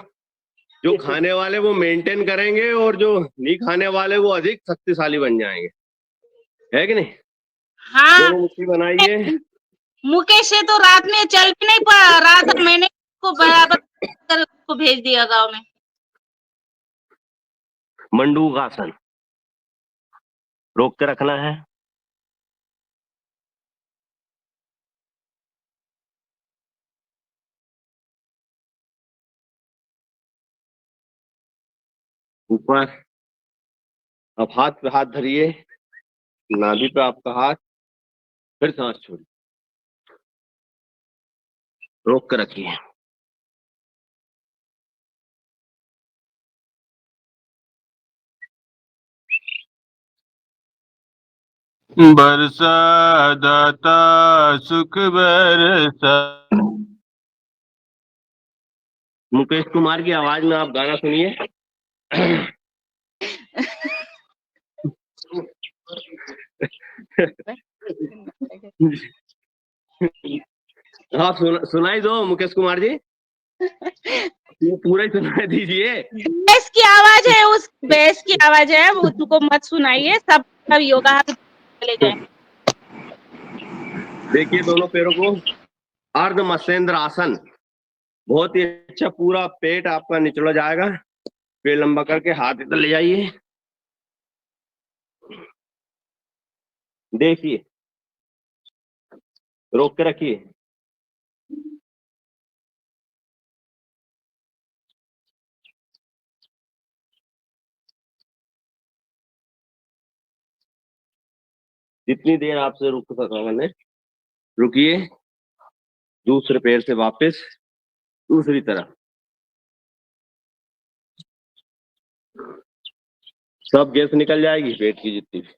जो खाने वाले वो मेंटेन करेंगे और जो नहीं खाने वाले वो अधिक शक्तिशाली बन जाएंगे, है कि नहीं? हाँ, दोनों मुट्ठी बनाइए। मुकेश से तो रात में चल भी नहीं पा रहा था, मैंने उसको बराबर कर उसको भेज दिया गाँव में। मंडूक आसन रोक के रखना है। ऊपर, अब हाथ पे हाथ धरिए, नाभि पे आपका हाथ, फिर सांस छोड़िए, रोक के रखिए। बरसा दाता सुख बरसा। मुकेश कुमार की आवाज में आप गाना सुनिए। आप सुनाई दो मुकेश कुमार जी, ये पूरा ही सुनाई दीजिए। भैंस की आवाज है, उस भैंस की आवाज है, वो तुमको मत सुनाइए। सब योगा चले जाए। देखिए दोनों पैरों को, अर्ध मत्स्येंद्र आसन। बहुत ही अच्छा, पूरा पेट आपका निचला जाएगा। पेट लंबा करके हाथ इधर ले जाइए, देखिए, रोक के रखिए। जितनी देर आपसे रुक सका मैंने, रुकिए। दूसरे पैर से वापस दूसरी तरफ, सब गैस निकल जाएगी पेट की जितनी भी।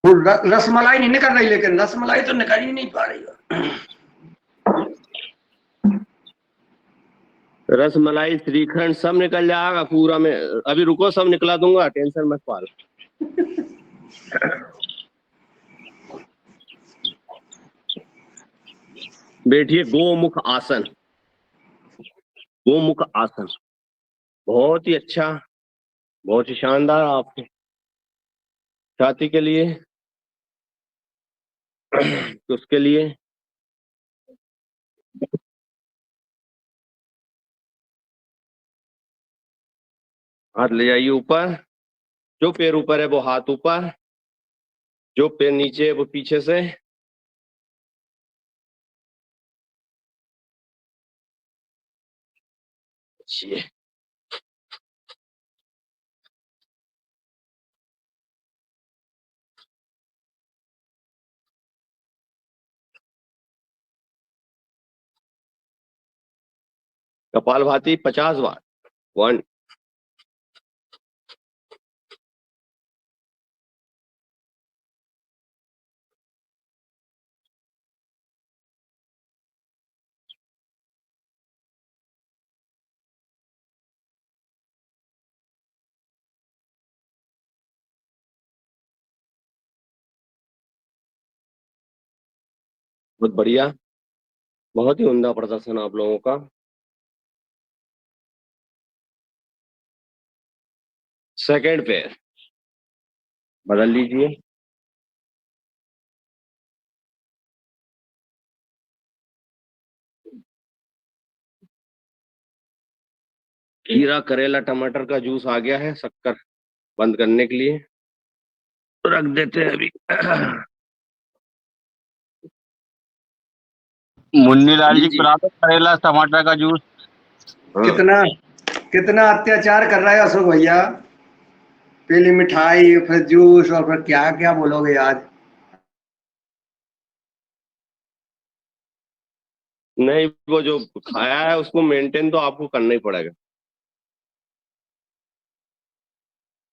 वो रसमलाई नहीं निकल रही, लेकिन रसमलाई तो निकल ही नहीं पा रही है। रस मलाई श्रीखंड सब निकल जाएगा पूरा में। अभी रुको, सब निकला दूंगा, टेंशन मत पालो। बैठिए, गोमुख आसन। गोमुख आसन बहुत ही अच्छा, बहुत ही शानदार आपके छाती के लिए, तो उसके लिए हाथ ले जाइए ऊपर, जो पैर ऊपर है वो हाथ ऊपर, जो पैर नीचे है वो पीछे से। ये कपालभाति 50 बार। 1 बहुत बढ़िया, बहुत ही उम्दा प्रदर्शन आप लोगों का। सेकंड पैर बदल लीजिए। खीरा, करेला, टमाटर का जूस आ गया है शक्कर बंद करने के लिए, तो रख देते हैं अभी। मुन्नी लाल जी लीजिए। पिला दो करेला टमाटर का जूस। हाँ। कितना कितना अत्याचार कर रहा है अशोक भैया, पहले मिठाई फिर जूस और फिर क्या क्या बोलोगे आज। नहीं, वो जो खाया है उसको मेंटेन तो आपको करना ही पड़ेगा।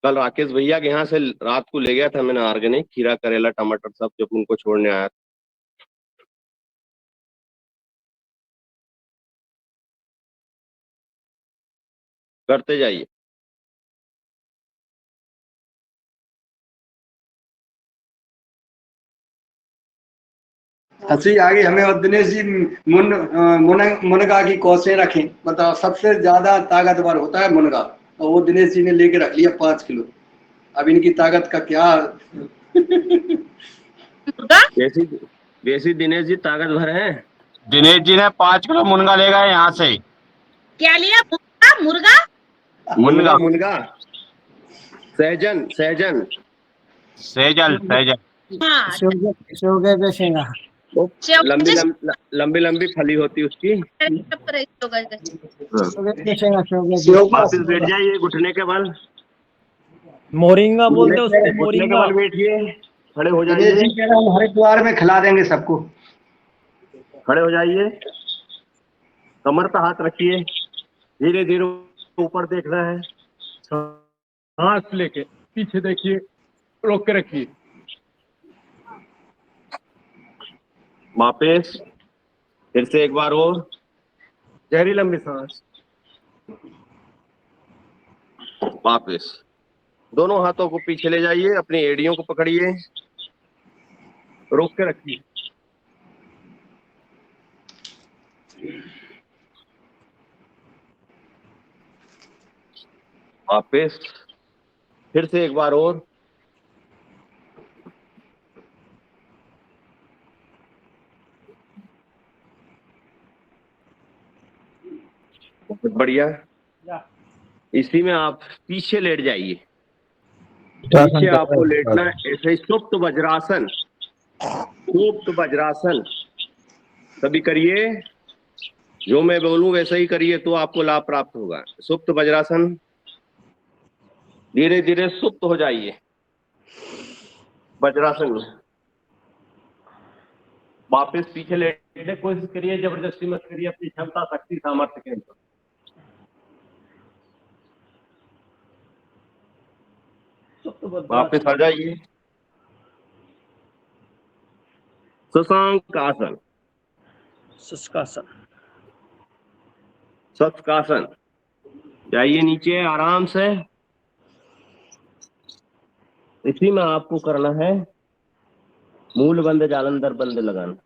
कल राकेश भैया के यहाँ से रात को ले गया था मैंने ऑर्गेनिक खीरा, करेला, टमाटर सब, जब उनको छोड़ने आया था। करते जाइए। हंसी आ गई हमें। और दिनेश जी मुनगा की कौसे रखें, बताओ सबसे ज्यादा ताकतवर होता है मुनगा, और वो दिनेश जी ने लेके रख लिया 5 किलो। अब इनकी ताकत का क्या। मुर्गा वैसी वैसी दिनेश जी ताकत भर है। दिनेश जी ने 5 किलो मुनगा ले गए यहाँ से। क्या लिया? मुर्गा मुर्गा मुनगा मुनगा सहजन सहजन सेजल सेजल। हाँ शोगे पे शेंगा। वो लंबी शेवगे लंबी लंबी लंबी फली होती उसकी। शोगे पे शेंगा, शोगे पे। वापिस बैठ जाइए, घुटने के बल। मोरिंगा बोलते हैं उसको, घुटने के मोरिंगा। बल बैठिए, खड़े हो दिनेश जी जाइए, कह रहा हूँ हरिद्वार में खिला देंगे सबको। खड़े हो जाइए, कमर पे हाथ रखिए, धीरे धीरे ऊपर देखना है। सांस लेके पीछे देखिए, रोक के रखिए। वापिस फिर से एक बार और गहरी लंबी सांस। वापिस दोनों हाथों को पीछे ले जाइए, अपनी एड़ियों को पकड़िए, रोक के रखिए। वापिस फिर से एक बार और। बहुत बढ़िया। इसी में आप पीछे लेट जाइए, पीछे आपको लेटना है, ऐसे ही सुप्त वज्रासन, सुप्त वज्रासन सभी करिए। जो मैं बोलूं वैसा ही करिए तो आपको लाभ प्राप्त होगा। सुप्त वज्रासन, धीरे धीरे सुप्त हो जाइए वज्रासन में। वापस पीछे लेटने की कोशिश करिए, जबरदस्ती मत करिए, अपनी क्षमता, शक्ति, सामर्थ्य के अनुसार। वापस आ जाइए, शशांक आसन, शुष्कासन। शशकासन। जाइए नीचे आराम से। इसी में आपको करना है मूल बंद, जालंधर बंद लगाना,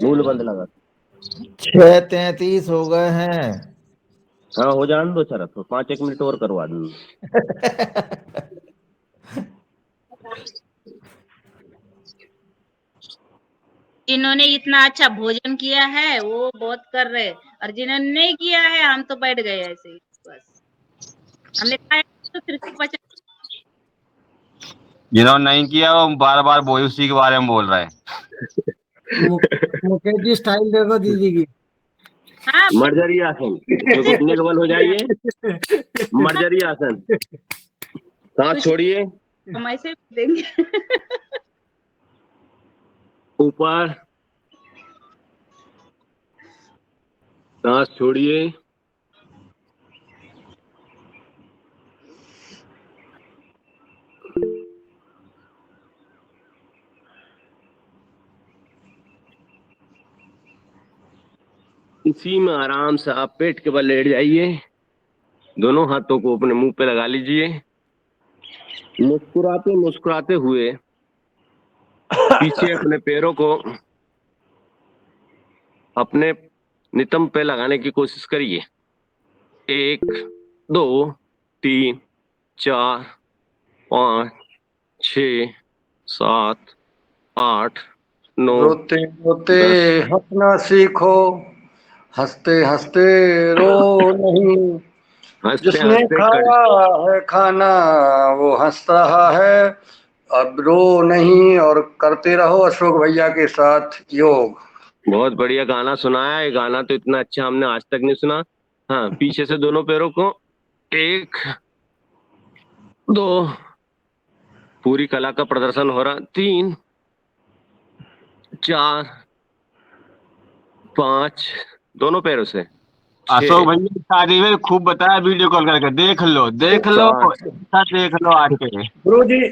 मूल बंद लगा। 6:33 हो गए हैं। हाँ हो जाने दो शरत, तो 5-1 मिनट और करवा दूंगी। इन्होंने इतना अच्छा भोजन किया है, वो बहुत कर रहे, और जिन्होंने नहीं किया है हम तो बैठ गए ऐसे ही बस। हमने खाया तो फिर से पचा। जिन्होंने नहीं किया वो बार बार वही उसी के बारे में बोल रहे हैं। मुकेश जी स्टाइल देखो दीदी की। हाँ मर्जरी आसन, जो घुटने के बल हो जाइए, मर्जरी आसन। सांस छोड़िए, हम ऐसे भी देंगे। ऊपर, सांस छोड़िए, इसी में आराम से आप पेट के बल लेट जाइए, दोनों हाथों को अपने मुंह पे लगा लीजिए, मुस्कुराते मुस्कुराते हुए पीछे अपने पैरों को अपने नितंब पे लगाने की कोशिश करिए। 1 2 3 4 5 6 7 8 9 रोते रोते हंसना सीखो, हंसते हंसते रो नहीं। हंसते जिसने हंसते खाया है खाना वो हंस रहा है, अब रो नहीं और करते रहो अशोक भैया के साथ योग। बहुत बढ़िया गाना सुनाया। ये गाना तो इतना अच्छा हमने आज तक नहीं सुना। हाँ, पीछे से दोनों पैरों को 1 2, पूरी कला का प्रदर्शन हो रहा, 3 4 5, दोनों पैरों से अशोक भैया की शादी में खूब बताया वीडियो कॉल करके, देख लो देख लो देख लो आके।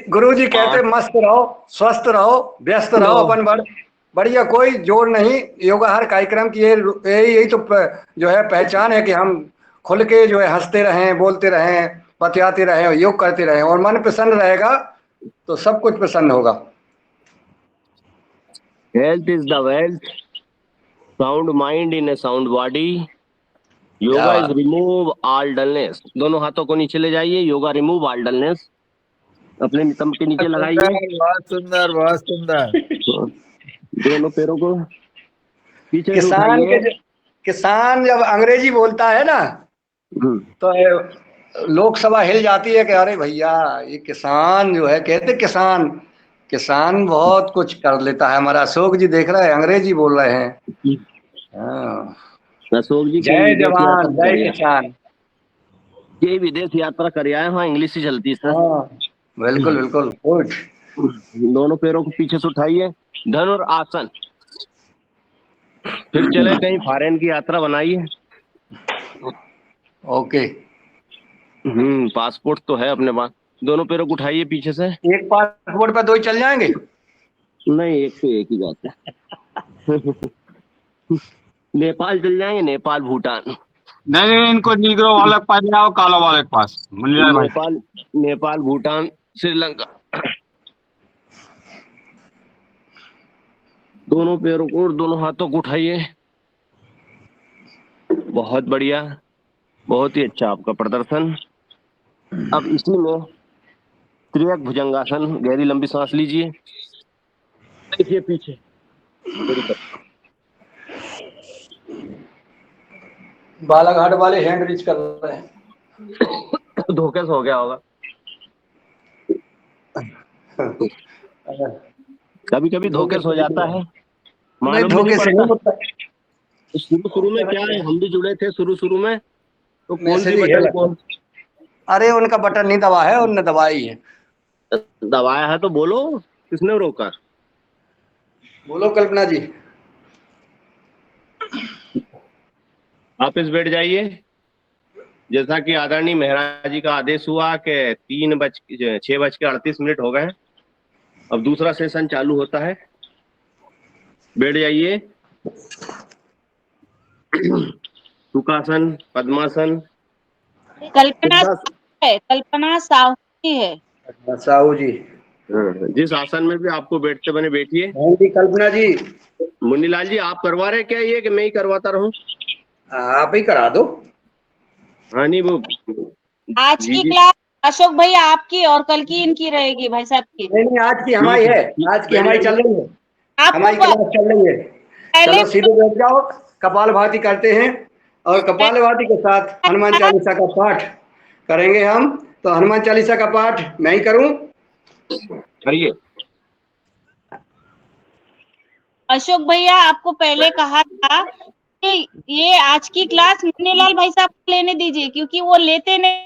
गुरुजी कहते मस्त रहो, स्वस्थ रहो, व्यस्त रहो, अपन बढ़िया, कोई जोर नहीं। योगा हर कार्यक्रम की यही तो जो है पहचान है कि हम खुल के जो है हंसते रहें, बोलते रहें, बतियाते रहें, योग करते रहें, और मन प्रसन्न रहेगा तो सब कुछ प्रसन्न होगा। Health is the wealth, sound mind in A sound body, yoga is remove all dullness. दोनों हाथों को नीचे ले जाइए, योगा रिमूव ऑल डलनेस, अपने नितंब के नीचे लगाइए। बहुत सुंदर बहुत सुंदर। दोनों पैरों को पीछे से उठाइए। किसान जब अंग्रेजी बोलता है ना तो लोकसभा हिल जाती है कि अरे भैया ये किसान जो है, कहते किसान बहुत कुछ कर लेता है। हमारा अशोक जी देख रहे हैं, अंग्रेजी बोल रहे हैं। हाँ। अशोक जी जय जवान जय किसान। ये विदेश यात्रा कर आए, वहाँ इंग्लिश ही चलती है सर। हाँ, बिल्कुल बिल्कुल गुड। दोनों पैरों को पीछे से उठाइए, धनुरासन। फिर चले कहीं फॉरेन की यात्रा बनाइए। ओके। पासपोर्ट तो है अपने पास। दोनों पैरों को उठाइए पीछे से। एक पासपोर्ट पर 2 चल जाएंगे? नहीं, एक तो एक ही जाता है। नेपाल चल जाएंगे, नेपाल भूटान। नहीं इनको नीग्रो वाले के पास जाओ, कालो वाले के पास मिल जाए भाई। नेपाल भूटान श्रीलंका। दोनों पैरों को और दोनों हाथों को उठाइए। बहुत बढ़िया, बहुत ही अच्छा आपका प्रदर्शन। अब इसी में त्रियक भुजंगासन, गहरी लंबी सांस लीजिए। देखिए पीछे बालाघाट वाले हैंड रीच कर रहे हैं। धोखे से हो गया होगा। कभी कभी धोखे से हो जाता है, मालूम धोखे से नहीं होता। शुरू में क्या है, हम भी जुड़े थे शुरू में, तो कौन सी बटन अरे उनका बटन नहीं दबा है, उनने दबाई है। दबाया है तो बोलो, किसने रोका? बोलो कल्पना जी। आप इस बैठ जाइए। जैसा कि आदरणीय महाराज जी का आदेश हुआ कि 6:38 हो गए, अब दूसरा सेशन चालू होता है। बैठ जाइए। सुखासन, पद्मासन। कल्पना साहू जी है। साहू जी। जिस आसन में भी आपको बैठते बने बैठिए। कल्पना जी। मुन्नीलाल जी, आप करवा रहे क्या ये कि मैं ही करवाता रहूं? आप ही करा दो। हाँ नहीं, वो आज की क्लास अशोक भैया आपकी और कल की इनकी रहेगी भाई साहब की। नहीं, आज की हमारी है, आज की हमारी चल रही है, हमारी क्लास चल रही है। चलो सीधे बैठ जाओ, कपाल भाती करते हैं, और कपालभाति के साथ हनुमान चालीसा का पाठ करेंगे हम। तो हनुमान चालीसा का पाठ मैं ही करूं? करिए। अशोक भैया आपको पहले कहा था कि ये आज की क्लास मुन्नीलाल भाई साहब को लेने दीजिए, क्योंकि वो लेते नहीं,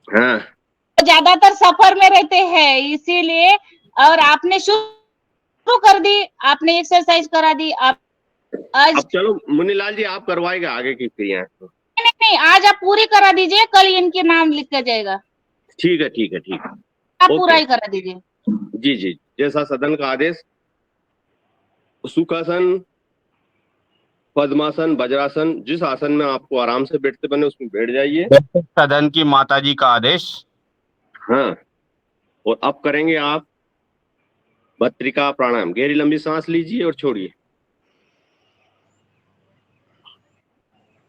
हाँ ज्यादातर सफर में रहते हैं इसीलिए। और आपने शुरू कर दी, आपने एक्सरसाइज करा दी। आप आज अब चलो मुन्नीलाल जी आप करवाएगा आगे की क्रियाएं। नहीं, आज आप पूरी करा दीजिए, कल इनके नाम लिखा जाएगा। ठीक है ठीक है ठीक है, आप पूरा ओके। ही करा दीजिए। जी जी, जैसा सदन का आदेश। सुखासन, पद्मासन, वज्रासन, जिस आसन में आपको आराम से बैठते बने उसमें बैठ जाइए। सदन की माता जी का आदेश। हाँ, और अब करेंगे आप भस्त्रिका प्राणायाम। गहरी लंबी सांस लीजिए और छोड़िए।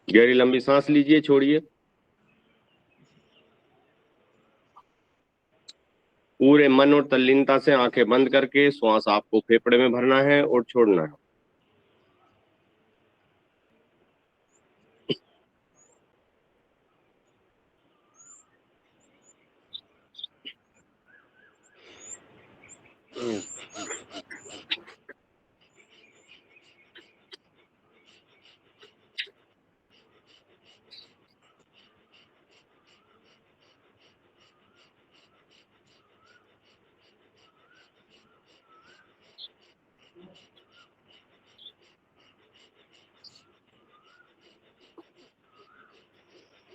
गहरी लंबी सांस लीजिए, छोड़िए। पूरे मन और तल्लीनता से आंखें बंद करके श्वास आपको फेफड़े में भरना है और छोड़ना है।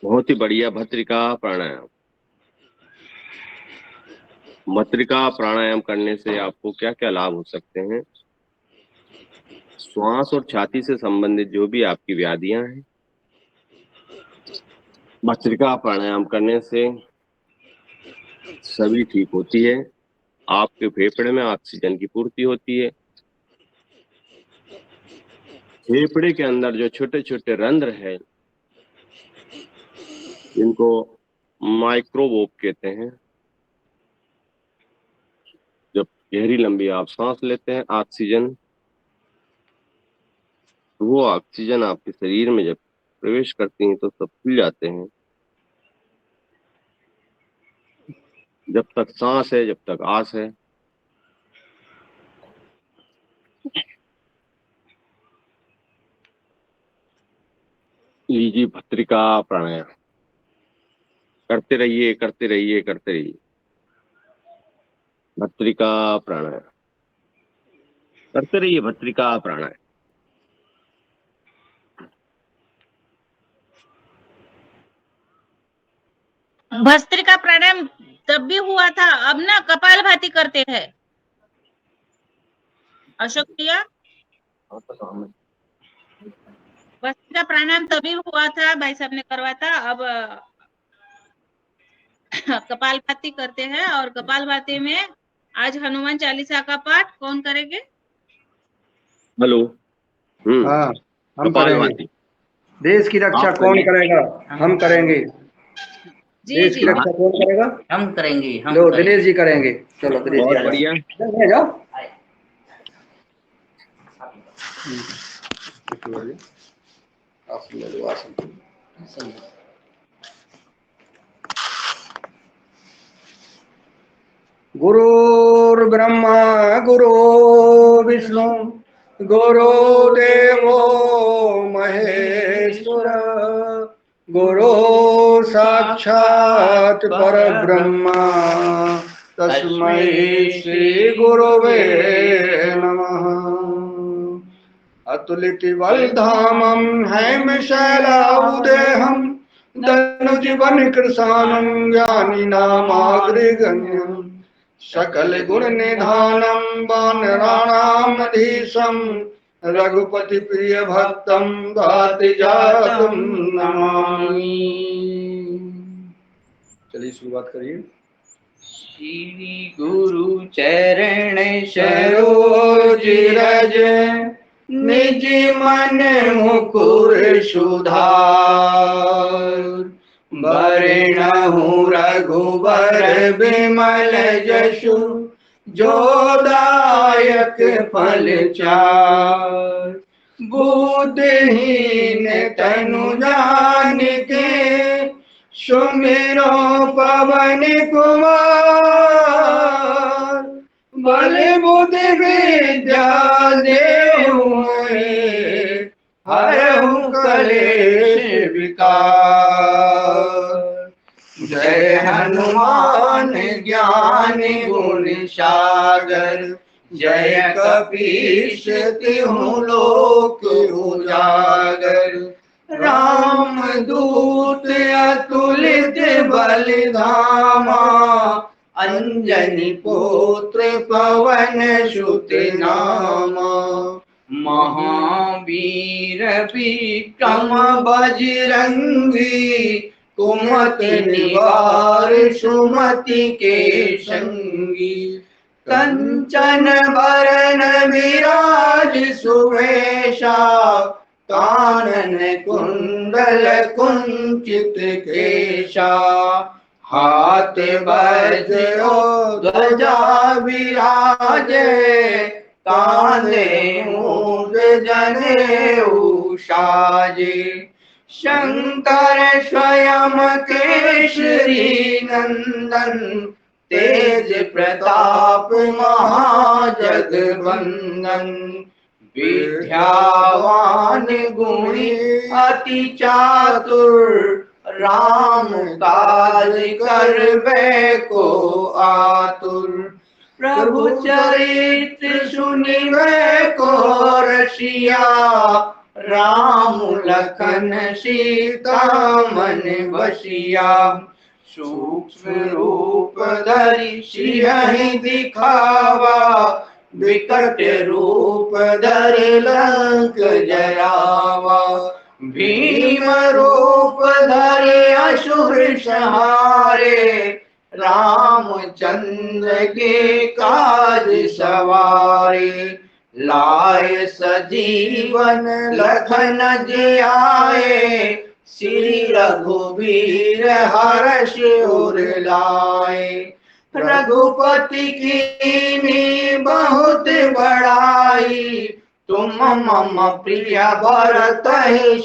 बहुत ही बढ़िया। भस्त्रिका प्राणायाम। भस्त्रिका प्राणायाम करने से आपको क्या क्या लाभ हो सकते हैं? श्वास और छाती से संबंधित जो भी आपकी व्याधियां हैं, भस्त्रिका प्राणायाम करने से सभी ठीक होती है। आपके फेफड़े में ऑक्सीजन की पूर्ति होती है। फेफड़े के अंदर जो छोटे छोटे रंध्र है, इनको माइक्रोवोप कहते हैं। जब गहरी लंबी आप सांस लेते हैं, ऑक्सीजन, वो ऑक्सीजन आपके शरीर में जब प्रवेश करती है तो सब खुल जाते हैं। जब तक सांस है, जब तक आस है। लीजिए भस्त्रिका प्राणायाम। करते रहिए, करते रहिए, करते रहिए। भस्त्रिका प्राणायाम करते रहिए। भस्त्रिका प्राणायाम। भस्त्रिका प्राणायाम तब भी हुआ था, अब ना कपालभाति करते हैं अशोक भैया। भस्त्रिका प्राणायाम तभी हुआ था, भाई साहब ने करवाया था। अब कपालभाति करते हैं, और कपालभाति में आज हनुमान चालीसा का पाठ कौन करेंगे? हेलो। हाँ, हम करेंगे। कपालभाति। देश की रक्षा आप कौन करिए। करेगा? हम करेंगे। जी देश जी की रक्षा कौन करेगा? हम करेंगे। लो दिनेश जी करेंगे। चलो दिनेश जी बहुत आ जाओ। बढ़िया। आ जाओ। आसन ले लो, आसन। गुरुर्ब्रह्मा गुरु विष्णु गुरुदेवो महेश्वर गुरु साक्षात् परब्रह्म तस्मै श्री गुरुवे नमः। अतुलितबलधामं हेमशैलाउदेहं धनुजीवन कृशानं ज्ञानिनामाग्रगण्यं सकल गुण निधानं वानराणामधीशं रघुपति प्रिय भक्तं वातिजातं नमामि। चलिए शुरुआत करिए। श्री गुरु चरण सरोज रज निज मन मुकुर सुधार बरनहु रघुबर बिमल जसु जो दायक फल चार बुद्धहीन तनु जान के सुमिरो पवन कुमार बल बुद्धि विद्या देहु हरहु कलेश विकार जय हनुमान ज्ञान गुण सागर जय कपीश तिहु लोक उजागर राम दूत अतुलित बल धामा अंजनी पुत्र पवन सुत नामा महावीर विक्रम बजरंगी कुमति निवार सुमति के संगी कंचन बरन विराज सुवेशा कानन कुंडल कुंचित केशा हाथ वज्रो ध्वजा विराजे कांधे मूंज जनेऊ साजे शंकर स्वयं केसरी नंदन तेज प्रताप महाजगवंदन विद्यावान गुणी अति चातुर राम काज करबे को आतुर प्रभु चरित्र सुनिबे को रसिया राम लखन सीता मन बसिया सूक्ष्म रूप धरि सिंह दिखावा विकट रूप धरि लंक जरावा भीम रूप धरि असुर संहारे रामचंद्र के काज सवारे लाए सजीवन लखन जियाए श्री रघुवीर हर्ष उर लाए रघुपति कीन्ही बहुत बड़ाई तुम मम प्रिय भरत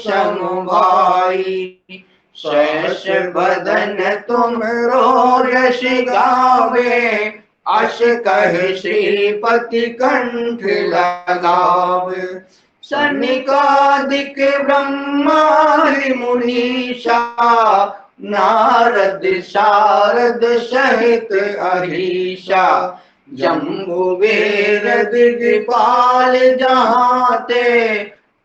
सम भाई सहस बदन तुमरो यश गावे अस कहे श्रीपति कंठ लगावे सनिकादिक ब्रह्मादि मुनीषा नारद शारद सहित अहीशा जम्बु वेद दिपाल जहाते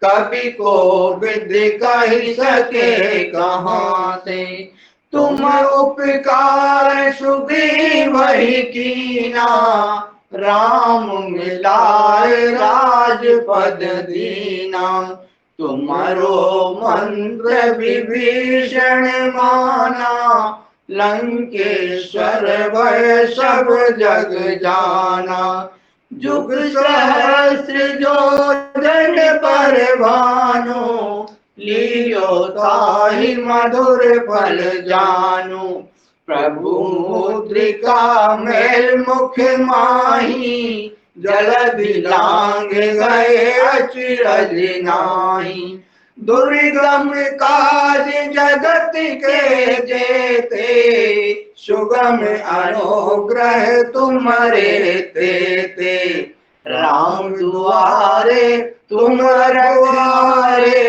कवि को विधि कही सके कहाँ से तुम उपकार सुग्रीव वही कीना राम मिलाए राजपद दीना तुम्हारो मंत्र विभीषण माना लंकेश्वर भय सब जग जाना जुग सहस्र जो जन पर भानु लियो ताहि मधुर फल जानु प्रभु मुद्रिका मेल मुख माही जलधि लांग गए अचरज नाही दुर्गम काज जगत के जेते सुगम अनुग्रह तुम्हारे तेते राम दुआरे तुम रखवारे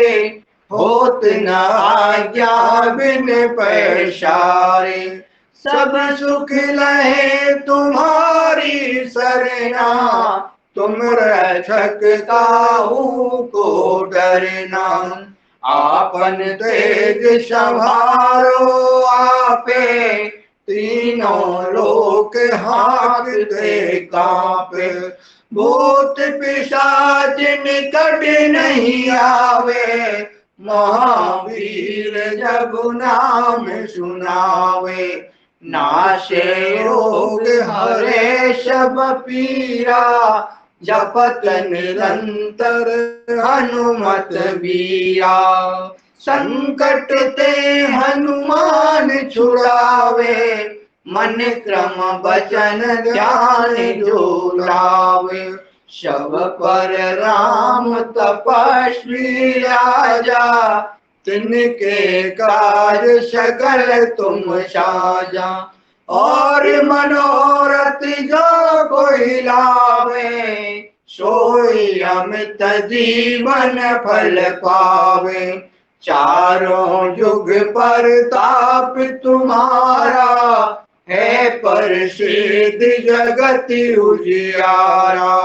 होत न आज्ञा बिन पैसारे सब सुख लहे तुम्हारी सरना तुम रक्षक काहू को डरना आपन तेज संभारो आपे तीनों लोक हाँकते कांपे भूत पिशाच निकट नहीं आवे महावीर जब नाम सुनावे नाशे रोग हरे सब पीरा जपत निरंतर हनुमत वीरा संकट ते हनुमान छुड़ावे मन क्रम वचन ध्यान जो लावे शव पर राम तपस्वी राजा, तिनके कार्य सकल तुम साजा। और मनोरथ जो कोई लावे, सोई अमित जीवन फल पावे। चारों युग पर ताप तुम्हारा, है प्रसिद्ध जगत उजियारा।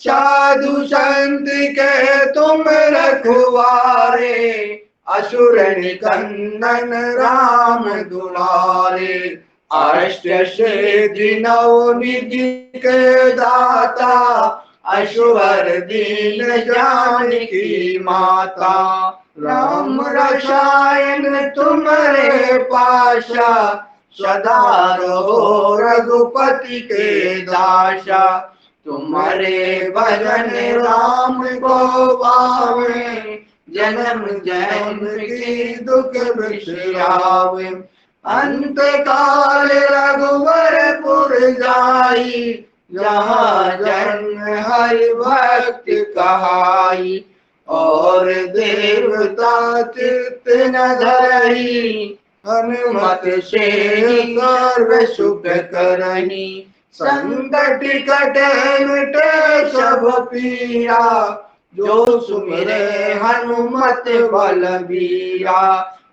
साधु संत के तुम रखवारे, असुर निकंदन राम दुलारे। अष्ट सिद्धि नौ निधि के दाता, अश्वर दीन जानकी माता। राम रसायन तुम्हारे पाशा, सदा रहो रघुपति के दासा। तुम्हारे भजन राम को पावे, जन्म जन्म की दुख बिसरावे। अंत काल रघुवरपुर जाई, जहाँ जन्म हरि भक्त कहाई। और देवता चित्त न धरही, हनुमत से सर्व सुख करही। संकट कटे मिटे सब पीरा, जो सुमिरे हनुमत बलबीरा।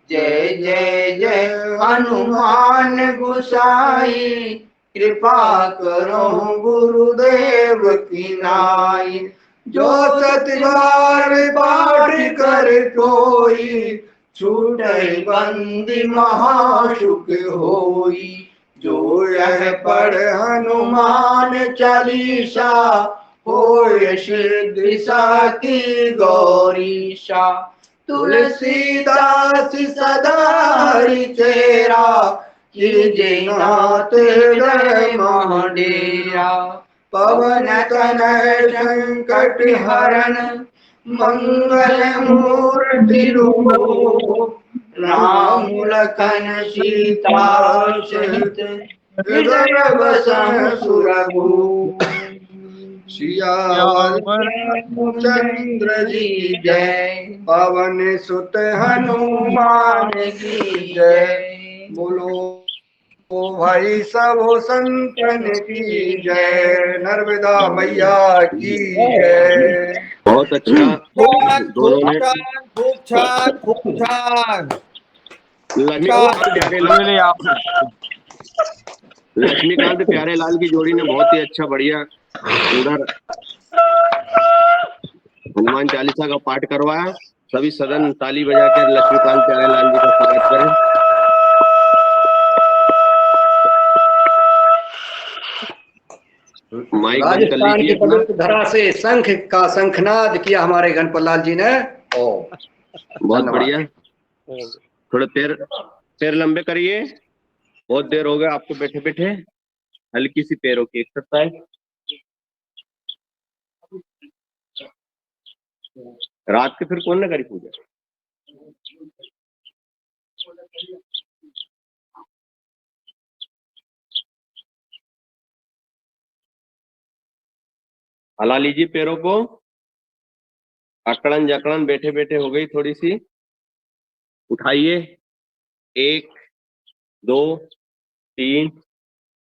जय जय जय हनुमान गोसाई, कृपा करो गुरुदेव की नाई। जो सतबार पाठ कर कोई, छूटे बंदी महासुख होई। जो यह पढ़ हनुमान चालीसा, होय सिद्धि साखी गौरीशा। तुलसीदास सदा हरि चेरा, कीजे नाथ हृदय महाडेरा। पवन तनय संकट हरण, मंगल मूर्ति रूप। राम लखन सीता सहित, हृदय बसन सुरभूप। सियावर रामचंद्र जी जय, पवन सुत हनुमान की जय। बोलो भाई सब संतन की जय, नर्मदा मैया की जय। बहुत अच्छा दोनों ने खूप छान लक्ष्मीकांत प्यारे लाल की जोड़ी ने बहुत ही अच्छा बढ़िया सुंदर हनुमान चालीसा का पाठ करवाया। सभी सदन ताली बजाकर लक्ष्मीकांत प्यारे लाल जी का स्वागत करें। माइक बंद कर राजस्थान की लीजिए अपना। पवित्र धरा से शंख का शंखनाद किया हमारे गणपत लाल जी ने। बहुत बढ़िया। थोड़े पैर लंबे करिए, बहुत देर हो गया आपको बैठे बैठे। हल्की सी पैरों की एक्सरसाइज। रात के फिर कौन ने करी पूजा? हला लीजिए पैरों को। अकड़न जकड़न बैठे बैठे हो गई थोड़ी सी। उठाइए। 1 2 3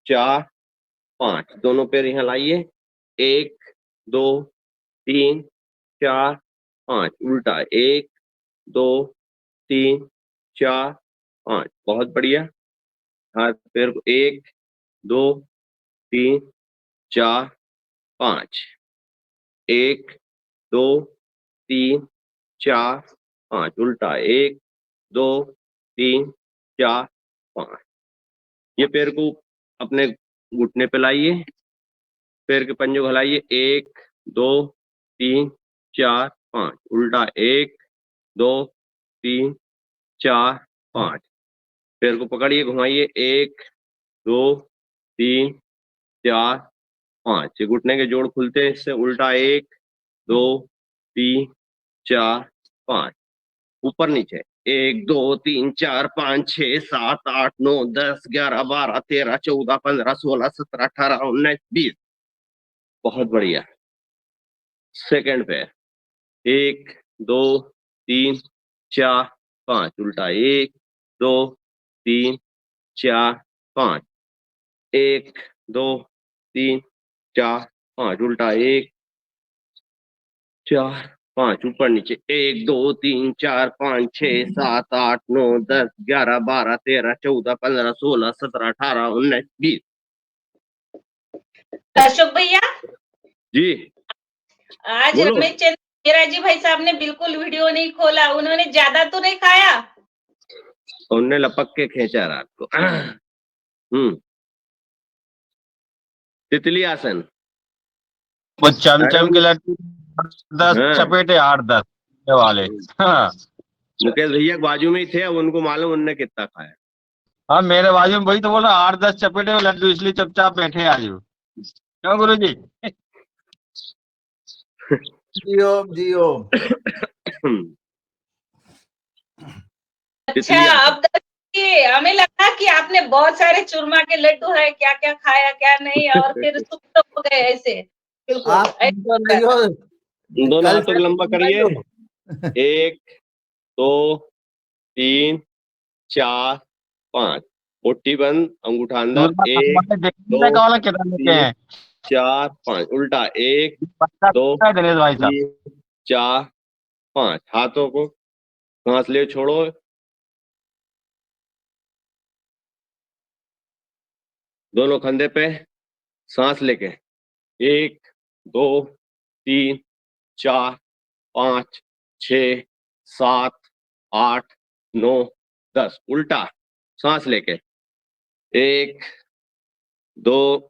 4 5 दोनों पैर यहाँ लाइए। 1 2 3 4 5 उल्टा। 1 2 3 4 5 बहुत बढ़िया। हाथ पैर को 1 2 3 4 5 1 2 3 4 5 उल्टा। 1 2 3 4 5। ये पैर को अपने घुटने पे लाइए। पैर के पंजे को हिलाइए। 1 2 3 4 5 उल्टा। 1 2 3 4 5। पैर को पकड़िए, घुमाइए। 1 2 3 4 5। घुटने के जोड़ खुलते हैं इससे। उल्टा। 1 2 3 4 5 ऊपर नीचे। 1 2 3 4 5 6 7 8 9 10 11 12 13 14 15 16 17 18 19 20। बहुत बढ़िया। सेकंड पैर, 1 2 3 4 5, उल्टा 1 2 3 4 5, 1 2 3 4 5, उल्टा 1 4 5, ऊपर नीचे 1 2 3 4 5 6 7 8 9 10 11 12 13 14 15 16 17 18 19 20। अशोक भैया, जी आज बोलो। हमें मेराजी भाई साहब ने बिल्कुल वीडियो नहीं खोला, उन्होंने ज्यादा तो नहीं खाया? उनने लपक के खींचा रात को। तितली आसन। वो चमचम के लड्डू 10 हाँ। चपेटे 8-10 वाले। हाँ मुकेश भैया बाजू में ही थे, अब उनको मालूम उनने कितना खाया। हाँ, मेरे बाजू में वही तो बोला 8-10 चपेटे में लड्डू, इसलिए चुपचाप बैठे आज वो। क्यों गुरु जी? जी ओम जी ओम। अच्छा, अब देखिए, हमें लगा कि आपने बहुत सारे चूरमा के लड्डू है, क्या क्या खाया क्या नहीं, और फिर सुख तो हो गए ऐसे। बिल्कुल आप तो नहीं हो, दोनों कल हाथों को लंबा करिए। 1 2 3 4 5, मुट्ठी बंद, अंगूठा अंदर। 1 2 3 4 5, उल्टा 1 2 दिनेश भाई साहब 3 4 5, हाथों को सांस ले छोड़ो। दोनों कंधे पे सांस लेके 1 2 3 4 5 6 7 8 9 10, उल्टा सांस लेके 1 2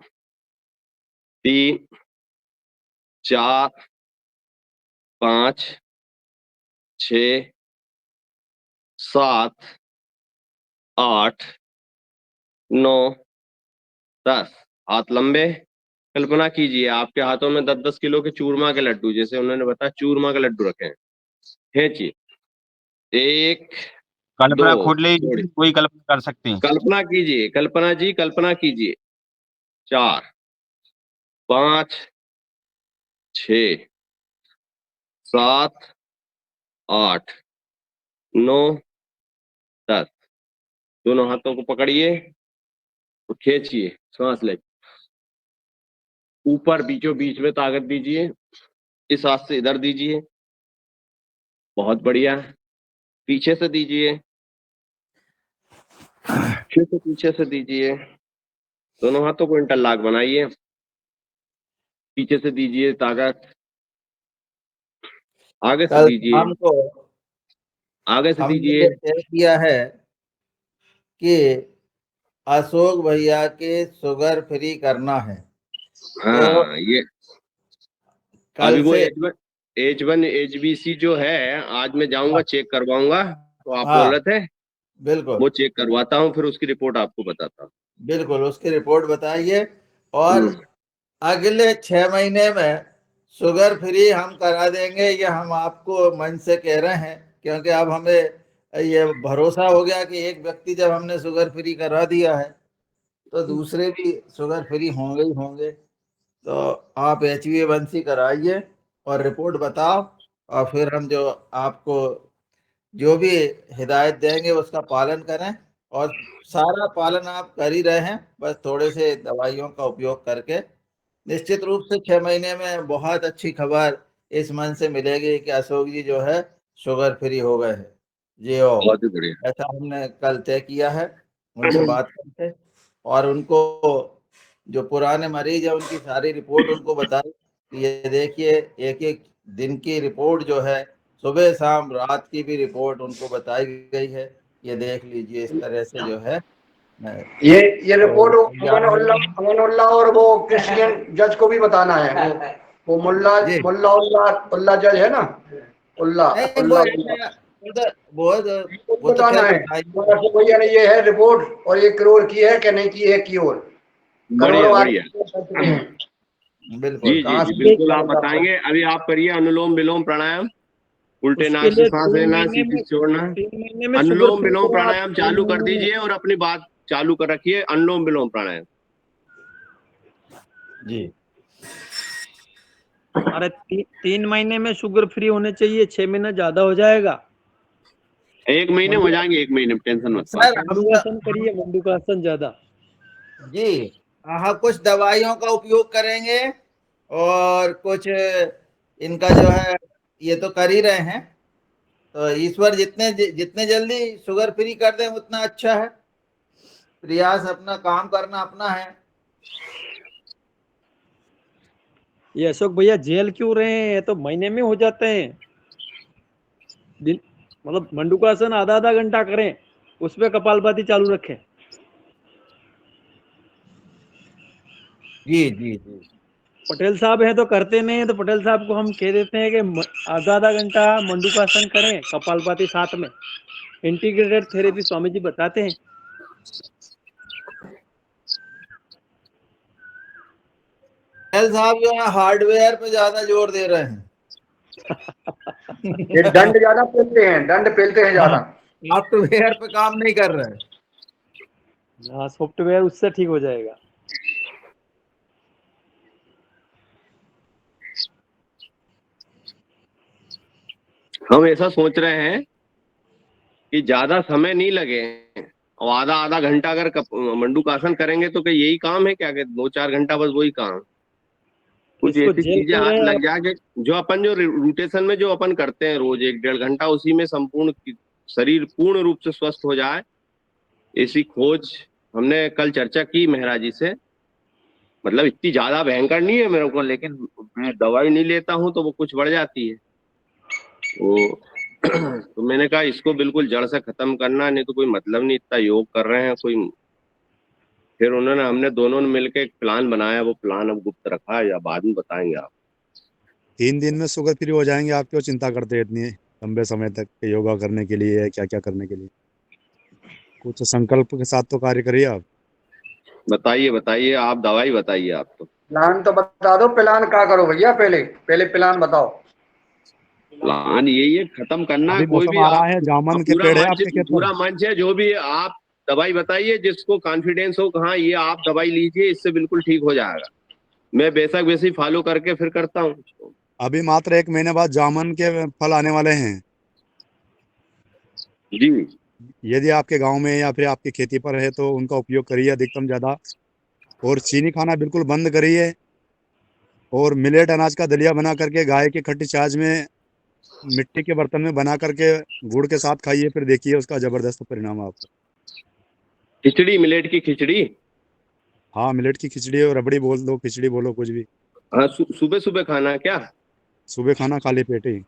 3 4 5 6 7 8 9 10, हाथ लंबे। कल्पना कीजिए आपके हाथों में 10-10 किलो के चूरमा के लड्डू, जैसे उन्होंने बताया चूरमा के लड्डू रखे हैं। खींचिए। 1 कल्पना 2, खुद ले, कोई कल्पना कर सकती है। कल्पना कीजिए, कल्पना जी कल्पना कीजिए। 4 5 6 7 8 9 10, दोनों हाथों को पकड़िए और खींचिए, सांस ले। ऊपर बीचों बीच में ताकत दीजिए, इस हाथ से इधर दीजिए, बहुत बढ़िया। पीछे से दीजिए, फिर से पीछे से दीजिए। दोनों हाथों को इंटरलॉक बनाइए, पीछे से दीजिए ताकत, आगे से कल दीजिए, शाम को आगे से हमने दीजिए। ये तय किया है कि अशोक भैया के शुगर फ्री करना है। हाँ, ये कल अभी वो से H1 HBC जो है, आज मैं जाऊंगा चेक करवाऊंगा। तो आप हाँ, बोल रहे थे, बिल्कुल वो चेक करवाता हूँ, फिर उसकी रिपोर्ट आपको बताता हूँ। बिल्कुल उसकी रिपोर्ट बताइए। और अगले 6 महीने में शुगर फ्री हम करा देंगे, ये हम आपको मन से कह रहे हैं, क्योंकि अब हमें ये भरोसा हो गया कि एक व्यक्ति जब हमने शुगर फ्री करा दिया है तो दूसरे भी शुगर फ्री होंगे ही होंगे। तो आप HbA1c कराइए और रिपोर्ट बताओ, और फिर हम जो आपको जो भी हिदायत देंगे उसका पालन करें। और सारा पालन आप कर ही रहे हैं, बस थोड़े से दवाइयों का उपयोग करके निश्चित रूप से 6 महीने में बहुत अच्छी खबर इस मन से मिलेगी कि अशोक जी जो है शुगर फ्री हो गए हैं। जी ओ, बहुत ही बढ़िया। ऐसा हमने कल तय किया है उनसे बात करके। और उनको जो पुराने मरीज है उनकी सारी रिपोर्ट उनको बताई कि ये देखिए एक एक दिन की रिपोर्ट जो है, सुबह शाम रात की भी रिपोर्ट उनको बताई गई है। ये देख लीजिए, इस तरह से जो है ये रिपोर्ट अमनुल्लाह और वो क्रिश्चियन जज को भी बताना है। वो मुल्ला जज है ना, वो तो बताना खैर है भैया ने ये है रिपोर्ट, और ये करोड़ की है कि नहीं की है की और बढ़िया बढ़िया। बिल्कुल जी जी जी बिल्कुल, आप बताएंगे। अभी आप करिए अनुलोम विलोम प्राणायाम, उल्टे नाक से सांस लेना, सीधी छोड़ना। अनुलोम विलोम प्राणायाम चालू कर दीजिए और अपनी बात चालू कर रखिए। अनुलोम विलोम प्राणायाम जी। अरे 3 महीने में शुगर फ्री होने चाहिए, 6 महीना ज्यादा हो जाएगा। 1 महीने हो जाएंगे, 1 महीने में, टेंशन मत सर लो। मंडूकासन करिए, मंडूकासन ज्यादा। जी हाँ, कुछ दवाइयों का उपयोग करेंगे और कुछ इनका जो है ये तो कर ही रहे हैं, तो ईश्वर जितने जल्दी शुगर फ्री कर दें उतना अच्छा है। प्रयास अपना, काम करना अपना है। ये अशोक भैया जेल क्यों रहे हैं, ये तो महीने में हो जाते हैं। दिन मतलब मंडूकासन आधा आधा घंटा करें, उसमें कपालभाति चालू रखें। जी जी जी। पटेल साहब हैं तो करते नहीं है, तो पटेल साहब को हम कह देते हैं कि आधा आधा घंटा मंडूकासन करें, कपालभाति साथ में। इंटीग्रेटेड थेरेपी स्वामी जी बताते हैं। पटेल साहब जो है हार्डवेयर पे ज्यादा जोर दे रहे हैं। ये दंड ज्यादा पेलते हैं, दंड पेलते हैं ज्यादा। सॉफ्टवेयर पे काम नहीं कर रहे हैं। हाँ, सॉफ्टवेयर उससे ठीक हो जाएगा। हम ऐसा सोच रहे हैं कि ज्यादा समय नहीं लगे और आधा आधा घंटा अगर मंडूकासन करेंगे तो क्या यही काम है क्या, कि 2-4 घंटा बस वही काम? कुछ इसको ऐसी जेल चीजें क्यों हाथ रहे हैं लग जाए कि जो अपन जो रोटेशन में जो अपन करते हैं रोज 1-1.5 घंटा, उसी में संपूर्ण शरीर पूर्ण रूप से स्वस्थ हो जाए, ऐसी खोज हमने कल चर्चा की मेहराज जी से। मतलब इतनी ज्यादा भयंकर नहीं है मेरे को, लेकिन मैं दवाई नहीं लेता हूँ तो वो कुछ बढ़ जाती है वो। तो मैंने कहा इसको बिल्कुल जड़ से खत्म करना, नहीं तो कोई मतलब नहीं, इतना योग कर रहे हैं कोई। फिर हमने दोनों ने मिलकर एक प्लान बनाया, वो प्लान अब गुप्त रखा है, या बाद में बताएंगे आप। 3 दिन में शुगर फ्री हो जाएंगे। आप क्यों चिंता करते हैं इतनी लंबे समय तक योगा करने के लिए, या क्या क्या करने के लिए? कुछ संकल्प के साथ तो कार्य करिए आप। बताइए बताइए, आप दवाई बताइए आप तो। प्लान तो बता दो, प्लान क्या करो भैया, पहले प्लान बताओ। प्लान यही है, खत्म करना। अभी कोई मौसम भी आ आप रहा है, जामुन के पेड़ है आपके खेत पर? पूरा मंच है, जो भी है, आप दवाई बताइए जिसको कॉन्फिडेंस हो, कहाँ ये आप दवाई लीजिए, इससे बिल्कुल ठीक हो जाएगा। मैं बेशक वैसे ही फॉलो करके फिर करता हूँ। अभी मात्र 1 महीने बाद जामुन के फल आने वाले हैं जी। यदि आपके गांव में या फिर आपकी खेती पर है तो उनका उपयोग करिए अधिकतम ज्यादा। और चीनी खाना बिल्कुल बंद करिए। और मिलेट अनाज का दलिया बना करके गाय की खट्टी छाछ में मिट्टी के बर्तन में बना करके गुड़ के साथ खाइए, फिर देखिए उसका जबरदस्त परिणाम आपको। खिचड़ी, मिलेट की खिचड़ी। हाँ, मिलेट की खिचड़ी, और रबड़ी बोल दो, खिचड़ी बोलो, कुछ भी। हाँ, सुबह सुबह खाना है क्या? सुबह खाना खाली पेट ही।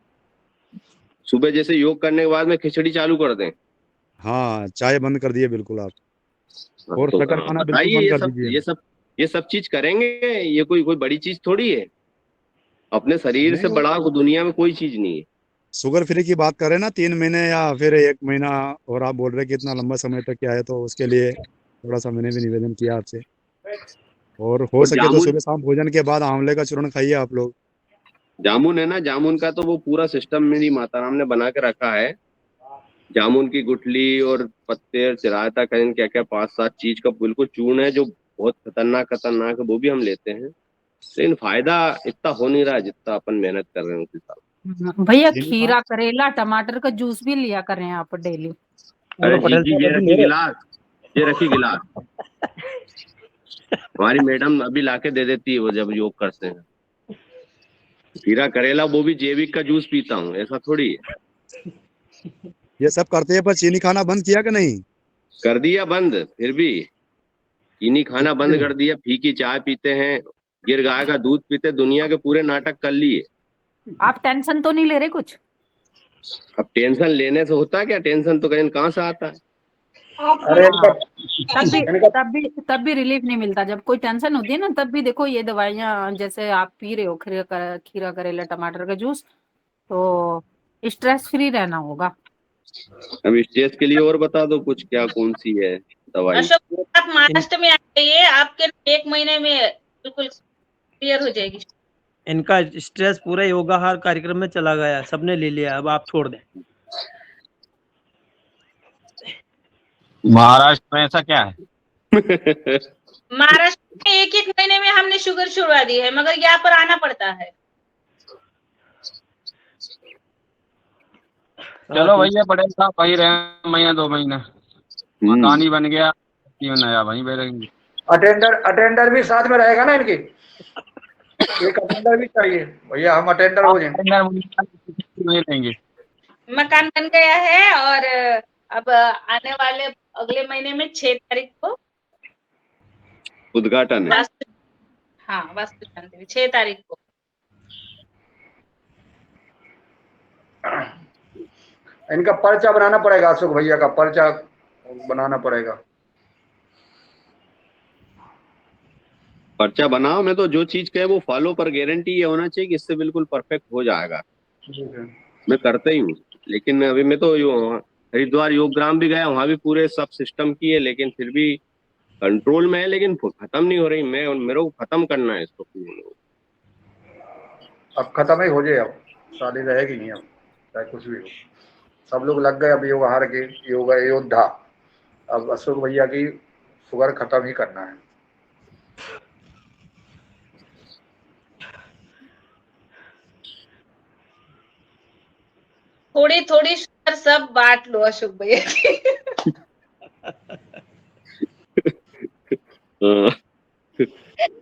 सुबह जैसे योग करने के बाद में खिचड़ी चालू कर दें? हाँ, चाय बंद कर दिए बिल्कुल आप। और तो शक्कर खाना बिल्कुल बताइए, बंद कर दीजिए। ये सब चीज करेंगे। ये कोई बड़ी चीज थोड़ी है, अपने शरीर से नहीं, बड़ा दुनिया में कोई चीज नहीं है। शुगर फ्री की बात करें ना, 3 महीने या फिर 1 महीना, और आप बोल रहे कि इतना लंबा समय तक क्या है, तो उसके लिए थोड़ा सा मैंने भी निवेदन किया आपसे। और हो और सके तो सुबह शाम भोजन के बाद आंवले का चूर्ण खाइए आप लोग। जामुन है ना, जामुन का तो वो पूरा सिस्टम मेरी माता राम ने बना के रखा है। जामुन की गुठली और पत्ते और चिरायता कहीं क्या क्या 5-7 चीज का बिल्कुल चूर्ण है, जो बहुत खतरनाक है, वो भी हम लेते हैं। लेकिन फायदा इतना हो नहीं रहा है जितना अपन मेहनत कर रहे हैं उस हिसाब। भैया खीरा, करेला, टमाटर का जूस भी लिया करें आप डेली। अरे जी, ये रखी गिलास, ये रखी गिलास हमारी मैडम अभी लाके दे देती है वो जब योग करते हैं। खीरा करेला, वो भी जैविक का जूस पीता हूँ, ऐसा थोड़ी है। ये सब करते हैं, पर चीनी खाना बंद किया कि नहीं? कर दिया बंद, फिर भी चीनी खाना बंद कर दिया। फीकी चाय पीते हैं, गिर गाय का दूध पीते, दुनिया के पूरे नाटक कर लिए। आप टेंशन तो नहीं ले रहे कुछ? अब टेंशन लेने से होता है क्या? टेंशन तो कहाँ से आता है? अरे तब भी रिलीफ नहीं मिलता। जब कोई टेंशन होती है ना, तब भी देखो ये दवाइयाँ जैसे आप पी रहे हो, खीरा करेला टमाटर का जूस, तो स्ट्रेस फ्री रहना होगा। अब स्ट्रेस के लिए और बता दो कुछ, क्या कौन सी है दवाई? अशोक, आप महाराष्ट्र में आ जाइए, आपके 1 महीने में बिल्कुल क्लियर हो जाएगी। इनका स्ट्रेस पूरा योगाहार कार्यक्रम में चला गया, सबने ले लिया, अब आप छोड़ दें। महाराष्ट्र में ऐसा क्या है? महाराष्ट्र में 1-1 महीने में हमने शुगर छुड़वा दी है, मगर यहाँ पर आना पड़ता है। चलो भैया पटेल साहब वही रहे महीना 2 महीने, मकान ही बन गया, क्यों नया वहीं पे रहेंगे। अटेंडर भी साथ में रहेगा ना इनकी, एक अटेंडर भी चाहिए भैया, हम अटेंडर हो जाएंगे। नहीं रहेंगे। मकान बन गया है और अब आने वाले अगले महीने में 6 तारीख को उद्घाटन है। वास्तु, हाँ वास्तु शांति 6 तारीख को। इनका पर्चा बनाना पड़ेगा, अशोक भैया का पर्चा बनाना पड़ेगा। पर्चा बनाओ, मैं तो जो चीज कहे वो फॉलो, पर गारंटी ये होना चाहिए कि इससे बिल्कुल परफेक्ट हो जाएगा। मैं करता ही हूँ, लेकिन अभी मैं तो हरिद्वार योगग्राम भी गया, वहां भी पूरे सब सिस्टम किए, लेकिन फिर भी कंट्रोल में है, लेकिन खत्म नहीं हो रही। मेरे को खत्म करना है इसको। अब खत्म ही हो जाए, अब शादी रहेगी नहीं, अब चाहे कुछ भी हो। सब लोग लग गए अब योगहार के योद्धा। अब अशोक भैया की शुगर खत्म ही करना है। थोड़ी थोड़ी शुगर सब बांट लो अशोक भैया की।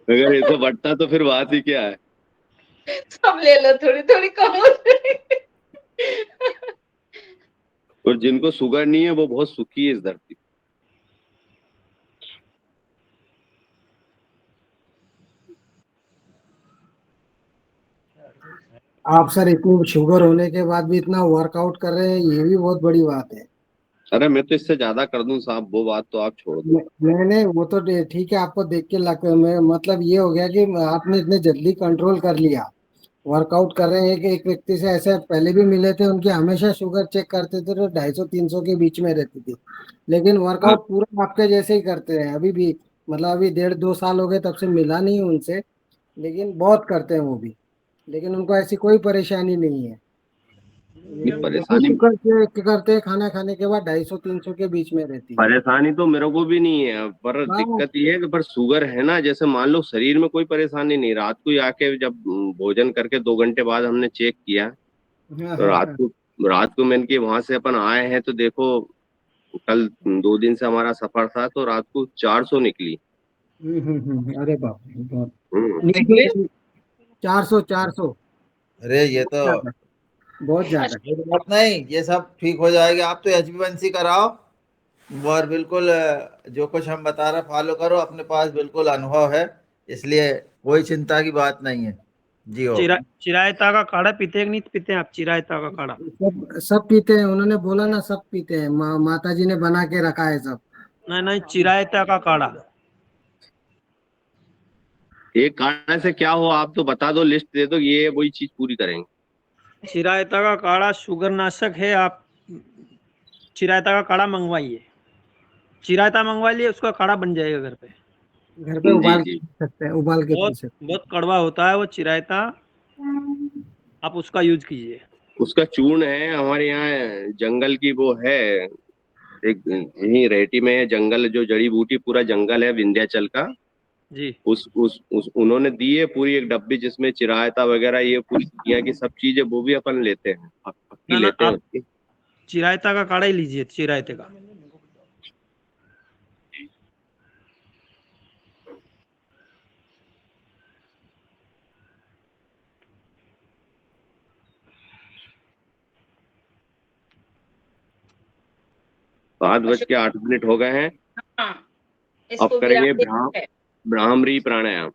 अगर ऐसा बंटता तो फिर बात ही क्या है। सब ले लो, थोड़ी थोड़ी कम हो जाएगी। और जिनको शुगर नहीं है वो बहुत सुखी है इस धरती। आप सर इतनी शुगर होने के बाद भी इतना वर्कआउट कर रहे हैं, ये भी बहुत बड़ी बात है। अरे मैं तो इससे ज्यादा कर दूं साहब, वो बात तो आप छोड़ दो। मैंने वो तो ठीक है, आपको देख के लगता मैं मतलब ये हो गया कि आपने इतने जल्दी कंट्रोल कर लिया। वर्कआउट कर रहे हैं कि एक व्यक्ति से ऐसे पहले भी मिले थे, उनकी हमेशा शुगर चेक करते थे तो 250-300 के बीच में रहती थी, लेकिन हाँ। वर्कआउट पूरा आपके जैसे ही करते हैं अभी भी। मतलब अभी 1.5-2 साल हो गए तब से मिला नहीं हूं उनसे, लेकिन बहुत करते हैं वो भी, लेकिन उनको ऐसी कोई परेशानी नहीं है। नहीं, जैसे परेशानी शुगर चेक करते हैं खाना खाने के बाद 250-300 के बीच में रहती है। परेशानी तो मेरे को भी नहीं है, पर हाँ दिक्कत ये है कि पर शुगर है ना, जैसे मान लो शरीर में कोई परेशानी नहीं, रात को ही आके जब भोजन करके 2 घंटे बाद हमने चेक किया, हाँ तो हाँ हाँ। रात को मैंने कि वहां से अपन आए हैं तो देखो, कल 2 दिन से हमारा सफर था तो रात को 400 निकली। अरे बाप रे, बहुत निकली। 400। अरे ये तो बहुत ज्यादा। कोई बात नहीं, ये सब ठीक हो जाएगा। आप तो HbA1c कराओ और बिल्कुल जो कुछ हम बता रहे फॉलो करो, अपने पास बिल्कुल अनुभव है, इसलिए कोई चिंता की बात नहीं है। जी हो। चिरायता का काढ़ा पीते हैं कि नहीं पीते हैं आप? चिरायता का काढ़ा सब पीते हैं, उन्होंने बोला ना सब पीते हैं, माता जी ने बना के रखा है सब। नहीं नहीं, चिरायता का काढ़ा। एक कारण से क्या हो आप तो बता दो, लिस्ट दे दो, ये वही चीज पूरी करेंगे। चिरायता का काढ़ा शुगर नाशक है। आप चिरायता का काढ़ा मंगवाइए, चिरायता मंगवा लिए, उसका काढ़ा बन जाएगा घर पे। घर पे जी उबाल के जी। पी सकते हैं, उबाल के पी सकते बहुत कड़वा होता है वो चिरायता, आप उसका यूज कीजिए। उसका चूर्ण है हमारे यहाँ, जंगल की वो है, एक यहीं रेहटी में है जंगल, जो जड़ी बूटी पूरा जंगल है विंध्याचल का, जी उस उन्होंने दी है पूरी एक डब्बी, जिसमें चिरायता वगैरह ये पूरी दुनिया की सब चीजें वो भी अपन लेते हैं, पक्की ना ना, लेते हैं आप उसकी। चिरायता का काढ़ा ही लीजिए, चिरायते का। सात बज के 8 मिनट हो गए हैं। हाँ अब इसको करेंगे विराम देते हैं। भ्रामरी प्राणायाम,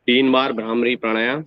3 बार भ्रामरी प्राणायाम।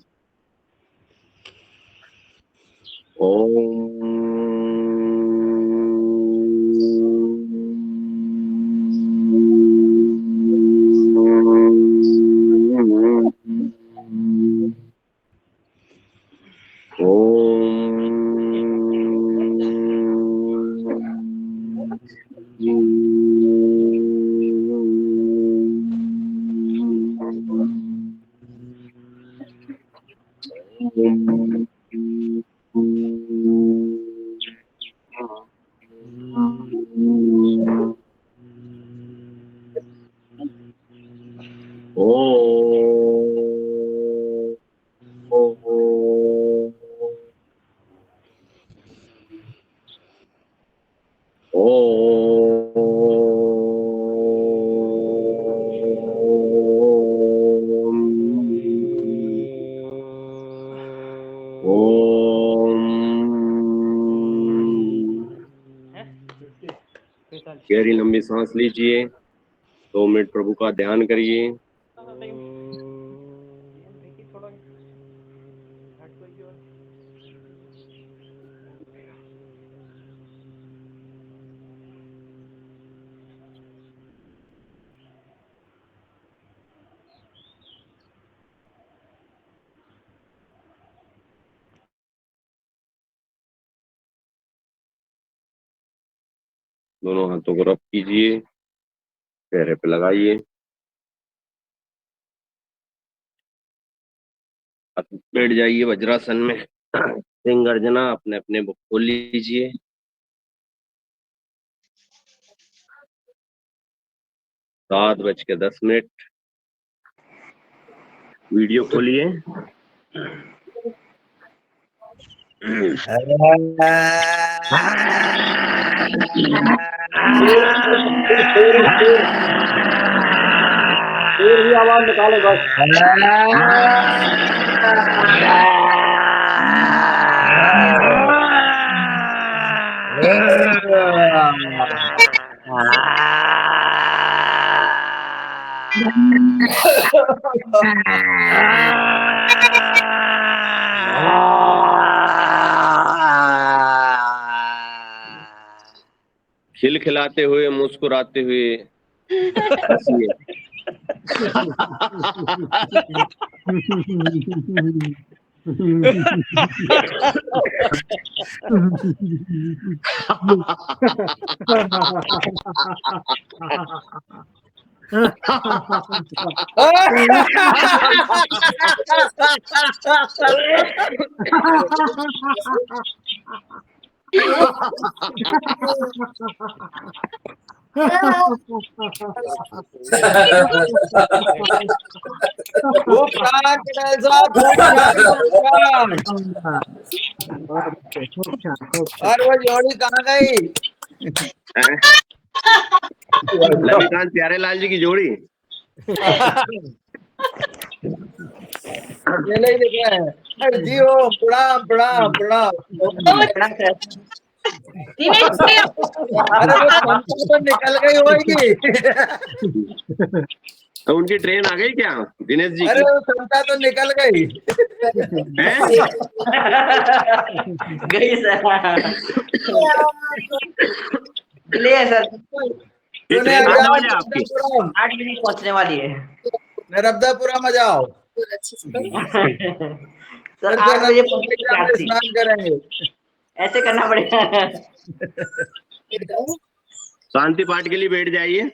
ओम। गहरी लंबी सांस लीजिए, 2 मिनट प्रभु का ध्यान करिए। दोनों हाथों को रब कीजिए, चेहरे पे लगाइए। बैठ जाइए वज्रासन में। सिंह गर्जना अपने अपने बुक खोल लीजिए। सात बज के 10 मिनट। वीडियो खोलिए। भी आवाज निकालो बस। खिलखिलाते हुए, मुस्कुराते हुए हंसिए। खूब छान गणेशा, खूब छान। और वो जोड़ी कहाँ गई? ललिकांत प्यारेलाल जी की जोड़ी। ये नहीं दिख रहा है। अरे जी ओ, प्रणाम प्रणाम प्रणाम। अरे वो क्षमता तो निकल गई होगी। तो उनकी ट्रेन आ गई क्या दिनेश जी अरे की? वो क्षमता तो निकल गई। गई सर। चलिए सर, ये ट्रेन कितने बजे आपकी? 8 बजे पहुंचने वाली है। नर्मदापुरम में जाओ। सर 8 बजे पहुंचने स्नान करेंगे। ऐसे करना पड़ेगा। शांति पाठ के लिए बैठ जाइए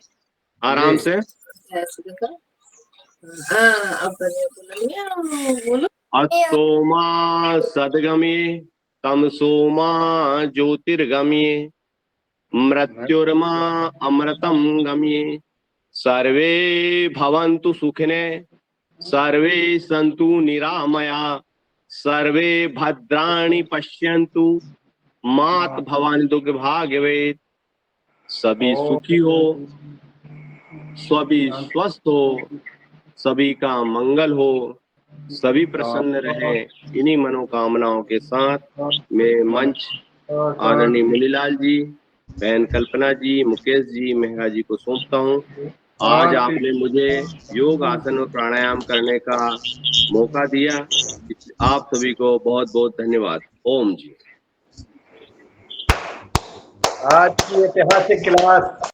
आराम से। अस्तोमा सद्गमये तमसोमा ज्योतिर्गमये मृत्युर्मा अमृतम गमये। सर्वे भवन्तु सुखिने, सर्वे सन्तु निरामया, सर्वे भद्राणि पश्यन्तु मात भवानी दुख भाग्यवेद। सभी सुखी हो, सभी स्वस्थ हो, सभी का मंगल हो, सभी प्रसन्न रहे। इन्हीं मनोकामनाओं के साथ मैं मंच आदरणीय मुनीलाल जी, बहन कल्पना जी, मुकेश जी, मेहरा जी को सौंपता हूँ। आज आपने मुझे योग आसन और प्राणायाम करने का मौका दिया। आप सभी को बहुत बहुत धन्यवाद। ओम जी। आज की ऐतिहासिक क्लास